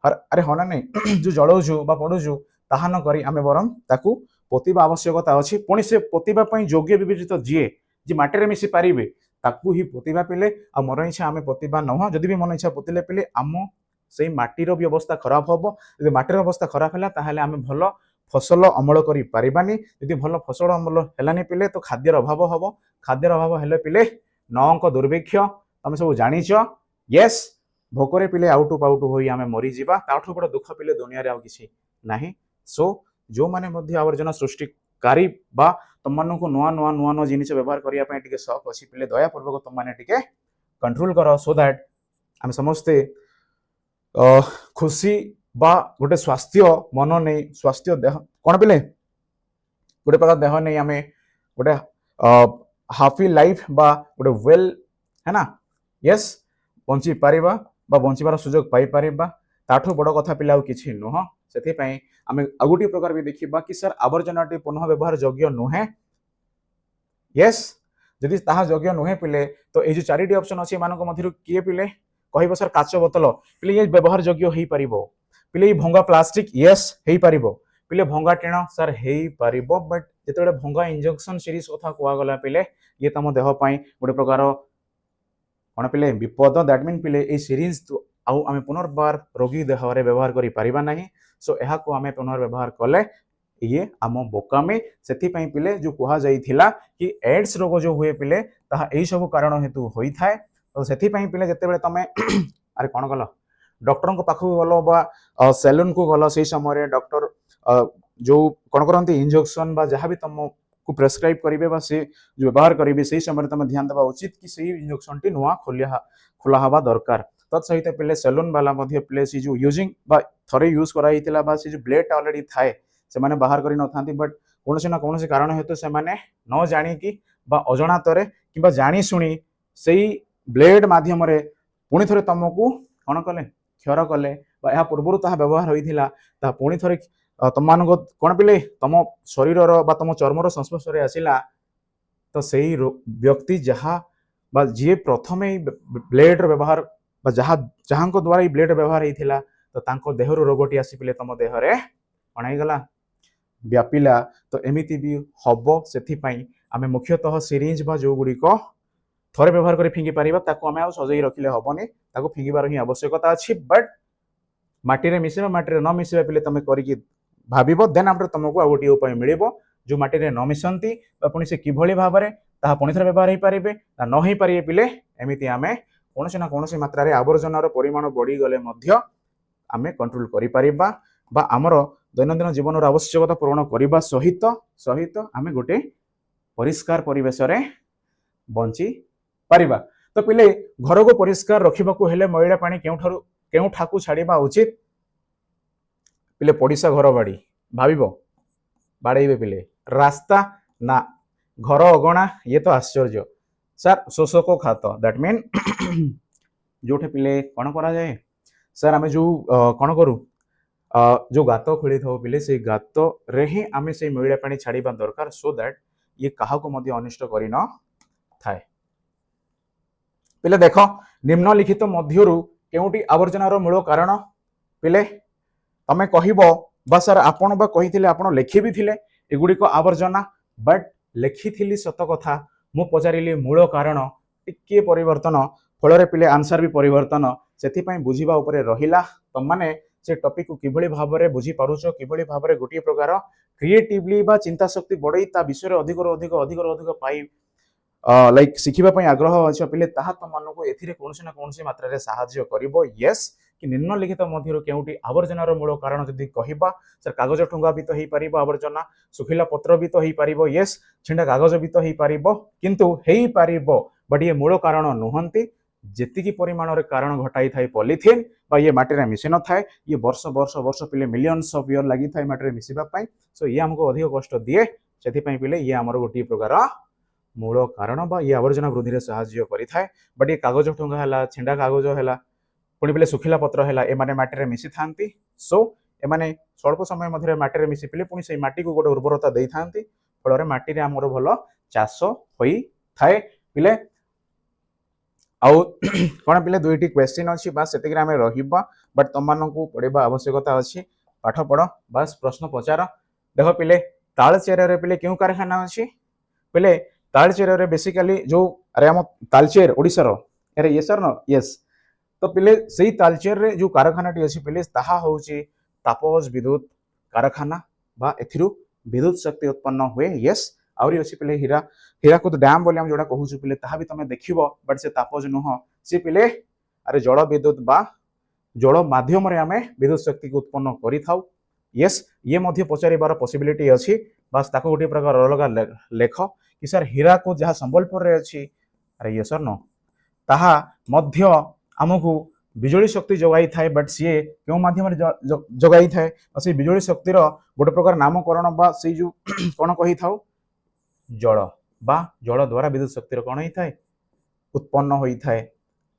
अरे होना नहीं जो जलाऊछु बा पढुछु ताहा न करी आमे बरम ताकू पोतीबा आवश्यकता अछि पुणी से पोतीबा पई योग्य विवेचित जीए जे माटी रे मिसी पारिबे ताकू ही पोतीबा पिले आ मोर इच्छा आमे पोतीबा नह जदि भी मन इच्छा पोतिले पिले आम से माटीर भी अवस्था खराब हम जब माटीर अवस्था खराब है ताहले आमे भल फसल अमल करि पारिबानी जदि भल फसल अमल हेलानी पिले तो खाद्यर अभाव हम खाद्यर अभाव हेले पिले नौंक दुर्भिक्ष तमे सब जानिच यस भोकरे पिले आउटु पाउटु होई आमे मरी जिबा ताठु बड़ दुख पिले दुनिया रे आ किछि नाही सो जो माने मध्य आवर्जना सृष्टिकारी बा तुम को नुआ नुआ नुआ नुआ जिनिस व्यवहार करिया पय टिके शौक अछि पिले दया पूर्वक तुम माने टिके कंट्रोल करो सो दैट आमे समस्ते खुशी बा गोटे स्वास्थ्य मन नहीं स्वास्थ्य देह कौन पिले गोटे प्रकार देह नहीं आमे गोटे हाफी लाइफ बा गोटे वेल है ना यस बंची पारिबा बा बंचीबार सुजोग पाई पारिबा ताठू बड़ कथा पिला आउ किछि नुह सेथि पई आमे आगुटी प्रकार भी देखिबा कि सर आवर्जनाटी पुनः व्यवहार योग्य नुहे यस जदि ताहा योग्य नुहे पिले तो ए जो चारिटी ऑप्शन अछि मानक मध्यरु किए पिले कहबो सर काच बोतल पिले ये व्यवहार योग्य होई परिबो पिले भंगा प्लास्टिक यस हेई परिबो पिले भंगा टीण सर हेई परिबो बट जेतेबेले भंगा इंजेक्शन सीरीज कथा कुआ गला पिले ये तम देह पई गोटे प्रकार कौन पिले विपद दैट मीन पिले ए सीरीज तो आउ आमे पुनर्बार रोगी देह रे व्यवहार करि परिबा नाही सो एहा को आमे पुनर्व्यवहार कले ये आम बोकामी सेथि पई पिले जो कुहा जाइथिला कि एड्स रोग जो हुए पिले ताहा एई सब कारण हेतु होई थाए तो सेथि पई पिले जेतेबेले तमे अरे कौन गल डॉक्टर को पाखु गल बा सैलून को गल से समय डॉक्टर जो कौन करती इंजेक्शन बा जहाँ भी तुम को प्रेस्क्राइब करेंगे बा से जो व्यवहार करेंगे से समय तुम ध्यान देवा उचित कि सही इंजेक्शन टी नुआ खोला हवा दरकार तत्सहित पिले सैलून वाला पिले से जो यूजिंग बा थरे यूज कराइतिला बा से जो ब्लेड ऑलरेडी थाए से माने बाहर करी न थांती बट कोनोसी ना कोनोसी कारण हेतु से माने न जानी कि बा अजणातरे किबा जानी सुनी सेही ब्लेड माध्यम रे पुणी थरे तुमको कौन कले क्षर कले या पूर्व ताहा व्यवहार होइथिला ता पुणी थरे तुम मान कौन पिले तुम शरीर बा तुम चर्मर संस्पर्श रे आसिला तो सही व्यक्ति जहाँ बा जी प्रथम ब्लेड व्यवहार बा जहाँ जहाँ द्वारा ये ब्लेड व्यवहार होइथिला तो तांको देहरु रोगटी आसी पिले तुम देह रे कौन गला व्यापिला तो एमिति भी हबो सेथि पई आमे मुख्यतः सिरिंज बा जो गुड़िक थरे व्यवहार कर फिंगी पारिबा ताको आमे आ सजई रखिले हबनी ताको फिंगिबार ही आवश्यकता अछि बट माटी रे मिसेबा माटी रे न मिसेबा पिले तमे करिकि भाबिबो देन आफ्टर तुमको आ गोटी उपाय मिलिबो जो माटी रे न मिसंती बा पुणी से किभଳି भाबरे ताहा पुणी थरे व्यवहार ही पारिबे ना न ही पारिबे पिले एमिति आमे कोनोसी ना कोनोसी मात्रा रे आवर्जनार परिमाण बढ़ी गले मध्य आमे कंट्रोल करि पारिबा बा हमर दैनंदिन जीवन आवश्यकता पूर्ण करने सहित सहित आमे गोटे परिष्कार परिवेश रे बंची पारिबा तो पिले घर को परिष्कार रखिबाकू हेले मैला पानी केउ ठाकू छाड़िबा उचित पिले पड़िशा घर बाड़ी भाबिबो बाड़ेबे पिले रास्ता ना घर अगणा ये तो आश्चर्य सर शोषक खात दैट मीन जोठे पिले कौन करा जाए सर आमे जो कौन करू जो गात खोली था पिले से गात रे ही आमे से मैला पानी छाड़िबा दरकार सो दैट ये कहा को मध्य अनिष्ट करि न थाए पिले देख निम्नलिखित मध्यरु केउटी आवर्जनार मूल कारण पिले तमे कहिबो बा सर आपण बा कहिथिले आपण लेखि भी थिले एगुडी को आवर्जना बट लेखिथिली सत कथा मु पचारिली मूल कारण टिके परिवर्तन फल रे पिले आंसर भी परिवर्तन सेथि पई बुझिबा उपरे रहिला तम माने से टॉपिक को किभଳି भाबरे बुझी पारुछो किभଳି भाबरे गोटे प्रकार क्रिएटिवली बा चिंता शक्ति बढई ता विषय रे अधिक पाई लाइक शिखिबा पई आग्रह अछि पिले ताहा तमनको एथिरे कोनसे ना कोनसे मात्रा रे सहाय्य करिवो यस कि निम्नलिखित मध्यरु केउटी आवर्जनार मूल कारण जदि कहिबा सर कागज ठुंगा भी तो हेई परिबो आवर्जना सुखिला पत्र भी तो हेई परिबो यस छिंडा कागज भी तो हेई परिबो किंतु हेई परिबो बट ये मूल कारण नुहंती जेतिकी परिमाण रे कारण घटाई थाई पॉलिथिन बा ये माटी रे मिसि न थाए ये वर्ष वर्ष वर्ष पिले मिलियंस ऑफ ईयर लागि थाई माटी रे मिसिबा पई सो ये हमको अधिक कष्ट दिए सेति पई पिले ये हमर गोटी प्रकार मूल कारण बा ये आवर्जना वृद्धि रे सहाय्य करि थाए बट ये कागज ठुंगा हला छिंडा कागज हला पुणी पिले सुखिला पत्र है एमाने माटी रे मिसी थांती सो एमाने स्वल्प समय मध्य माटी रे मिसी पिले पुणी से माटी को गोटे उर्वरता देई थांती फल रे माटी रे हमर भलो चाष होई थाए पिले आउ कोन पिले दुईटी क्वेश्चन अछि बस सेतिक रे हमें रहिबा बट तमन को पढिबा आवश्यकता अछि पाठ पढ बस प्रश्न पचार देखो पिले तालचेर रे पिले क्यों कारखाना अछि पिले तालचेर रे बेसिकली जो अरे हम तालचेर ओडिसा रो अरे यस सर नो यस तो पिले सही तालचेर रे जो कारखानाटी अछि पिले ताहा होउची तापज विद्युत कारखाना बा एथिरु विद्युत शक्ति उत्पन्न हुए यस आउरी अछि पिले हीराकुद डैम बोले हम जोडा कहूछु पिले ताहा भी तमे देखिबो बट से तापज नुह से पिले अरे जल विद्युत बा जल माध्यम रे हमें विद्युत शक्ति को उत्पन्न करि थाउ यस ये मध्य पचारिबार पॉसिबिलिटी अछि बस ताको गोटे प्रकार अलग लेख कि सर हीराकुद जहा संबलपुर रे अछि अरे यस सर नो ताहा मध्य आमको बिजुली शक्ति जगाई थाए बट सी क्यों माध्यम जगाई थाए से बिजुली शक्तिर गोटे प्रकार नामकरण बा से जो कौन कही था जल बा जल द्वारा विद्युत शक्तिर कौन ही थाए उत्पन्न होई थाए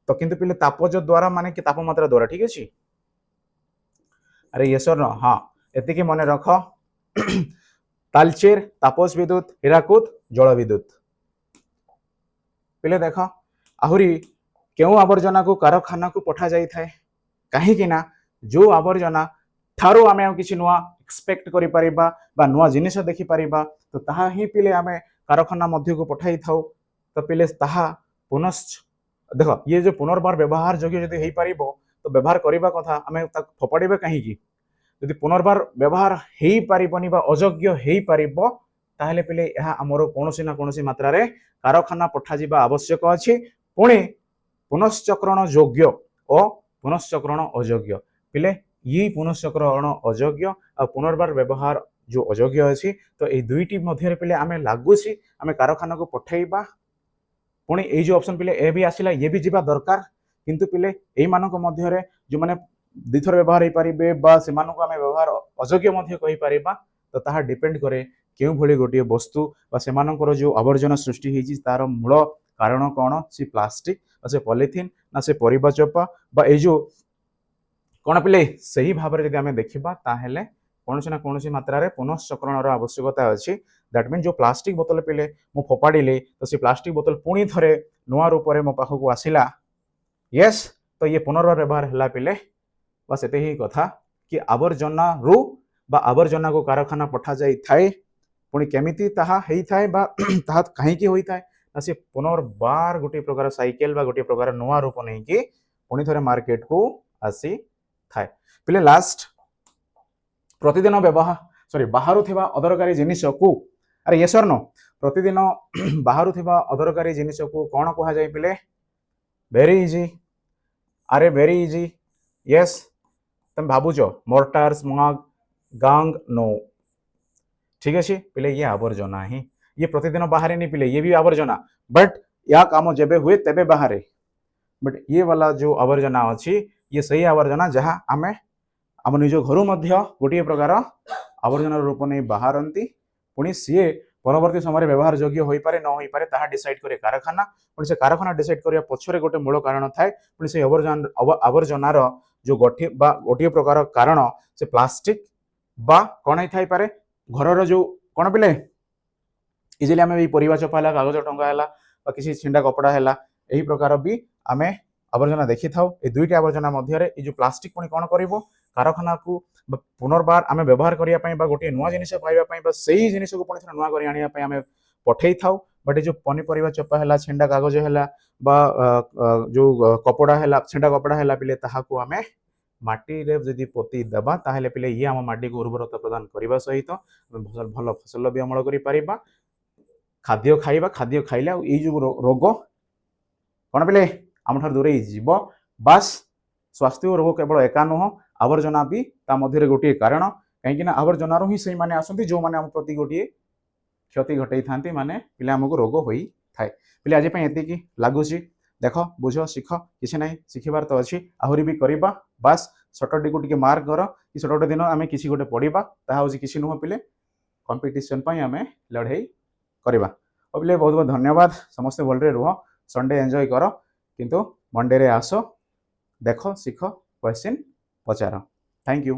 तो किंतु पिले तापज द्वारा माने कि तापमात्रा द्वारा ठीक अछि अरे ये सर हाँ एतिके मने रख तालचेर तापज विद्युत हीराकुद जल विद्युत पिले देख आहुरी क्यों आवर्जना को कारखाना को पठा जाई थाए कहीं ना जो आवर्जना ठारो आमे किसी नुआ एक्सपेक्ट करि परिबा बा नुआ जिनिस देखि परिबा तो ताहा ही पिले आमे कारखाना मध्य को पठाई थाउ तो पिले ताहा पुनश्च देखो ये जो पुनर्बार व्यवहार योग्य यदि हेई परिबो तो व्यवहार करिबा कथा आमे ताक फपाडिबे कहीं की यदि पुनर्बार व्यवहार हेई परिबनी बा अयोग्य हेई परिबो ताहले पिले यह हमर कोनोसी ना कोनोसी मात्रा रे कारखाना पठा जिबा आवश्यक अछि पुणी पुनश्चक्रण योग्य और पुनश्चक्रण अयोग्य पिले ये पुनश्चक्रण अयोग्य और पुनर्बार व्यवहार जो अयोग्य अच्छी तो ये दुईटी मध्य पिले आमे लागुसी आमे कारखाना को पठेबा पुणी ये जो ऑप्शन पिले ए भी आसिला ये भी जीवा दरकार किंतु पिले एई मानक मध्य रे जो माने दिथर व्यवहार हो पारिबे बा से मानक आमे व्यवहार अयोग्य मध्य कहि पारिबा तो ताहा डिपेंड करे केउ भली गोटे वस्तु बा से मानकर जो आवर्जन सृष्टि हेछि तार मूल कारण कौन से प्लास्टिक से पॉलिथिन ना से परिबा चोपा बा ए जो कौन पिले सही भाव में जब देखा ताहेले कौन ना कौन मात्रा रे पुनश्चक्रण आवश्यकता अच्छी दैट मीन जो प्लास्टिक बोतल पिले मु फोपाड़ी तो सी प्लास्टिक बोतल पुणी थे नुआ रूप में मो पाखक आसला यस तो ये पुनर्बार व्यवहार है पिले बस एते ही कथा कि आवर्जना रु बा आवर्जना को कारखाना पठा जाई थाए पुणी केमिति ताहा हेई थाए बा ताहा काहेकि होई थाए ना से पुनर्बार गोटे प्रकार साइकेल बा गोटे प्रकार नुआ रूप नहीं कि पुणी थरे मार्केट को आसी थाए पिले लास्ट प्रतिदिन व्यवहार सॉरी बाहर थिबा अदरकारी जिनिस को अरे यस और नो प्रतिदिन बाहर थिबा अदरकारी जिनिस को कौन कहा जाए पिले वेरी इजी अरे वेरी इजी यस तुम भावुच मोर्टार स्मग गांग नो ठीक है पिले ये आवर्जना ही ये प्रतिदिन बाहर नहीं पिले ये भी आवर्जना बट या काम जेबे हुए तेबे बाहर बट ये वाला जो आवर्जना अच्छी ये सही आवर्जना जहाँ आमे आम निज घर मध्य गोटे प्रकार आवर्जना रूप नहीं बाहरती पुणी सी परवर्ती समय व्यवहार योग्य हो पारे न हो पारे ताहा डिसाइड करे कारखाना पुणी से कारखाना डिसाइड करिया पछरे गोटे मूल कारण थाए पुणी से आवर्जनार जो गोटे प्रकार कारण से प्लास्टिक बा कौन ही थाई पारे घर जो कौन पिले इजिली आम परिवा चोपा है कागज टंगा है किसी छिंडा कपड़ा है यही प्रकार भी आमे आवर्जना देखी था ये दुईटी आवर्जना मध्य जो प्लास्टिक पुणी कौन कर कारखाना को पुनर्बार आम व्यवहार करने गोटे नुआ जिनिस पाइबा से जिनिस को पुणी नुआ कर आने पठे था बट जो पनीपरिया चोपा है छिंडा कागज है जो कपड़ा है छिंडा कपड़ा है पिले ताहाको आमे ମାଟିରେ ଯଦି ପୋତି ଦେବା ତାହେଲେ ପିଲେ ଇଏ ଆମ ମାଟିକୁ ଉର୍ବରତା ପ୍ରଦାନ କରିବା ସହିତ ଭଲ ଫସଲ ବି ଅମଳ କରିପାରିବା। ଖାଦ୍ୟ ଖାଇବା, ଖାଦ୍ୟ ଖାଇଲେ ଆଉ ଏଇ ଯୋଉ ରୋଗ କ'ଣ ପିଲେ ଆମଠାରୁ ଦୂରେଇ ଯିବ। ବାସ୍ ସ୍ୱାସ୍ଥ୍ୟ ଓ ରୋଗ କେବଳ ଏକା ନୁହଁ, ଆବର୍ଜନା ବି ତା ମଧ୍ୟରେ ଗୋଟିଏ କାରଣ। କାହିଁକିନା ଆବର୍ଜନାରୁ ହିଁ ସେଇମାନେ ଆସନ୍ତି ଯେଉଁମାନେ ଆମ ପ୍ରତି ଗୋଟିଏ କ୍ଷତି ଘଟେଇଥାନ୍ତି, ମାନେ ପିଲା ଆମକୁ ରୋଗ ହୋଇଥାଏ। ପିଲେ ଆଜି ପାଇଁ ଏତିକି ଲାଗୁଛି। ଦେଖ, ବୁଝ, ଶିଖ, କିଛି ନାହିଁ, ଶିଖିବାର ତ ଅଛି, ଆହୁରି ବି କରିବା। ବାସ୍ ସଟରଡେକୁ ଟିକେ ମାର୍କ କର କି ସଟରଡେ ଦିନ ଆମେ କିଛି ଗୋଟେ ପଢ଼ିବା। ତାହା ହେଉଛି କିଛି ନୁହଁ ପିଲେ, କମ୍ପିଟିସନ୍ ପାଇଁ ଆମେ ଲଢ଼େଇ କରିବା। ଆଉ ପିଲେ ବହୁତ ବହୁତ ଧନ୍ୟବାଦ। ସମସ୍ତେ ଭଲରେ ରୁହ, ସଣ୍ଡେ ଏନ୍ଜୟ କର, କିନ୍ତୁ ମଣ୍ଡେରେ ଆସ, ଦେଖ, ଶିଖ, କ୍ୱେଶ୍ଚିନ୍ ପଚାର। Thank you.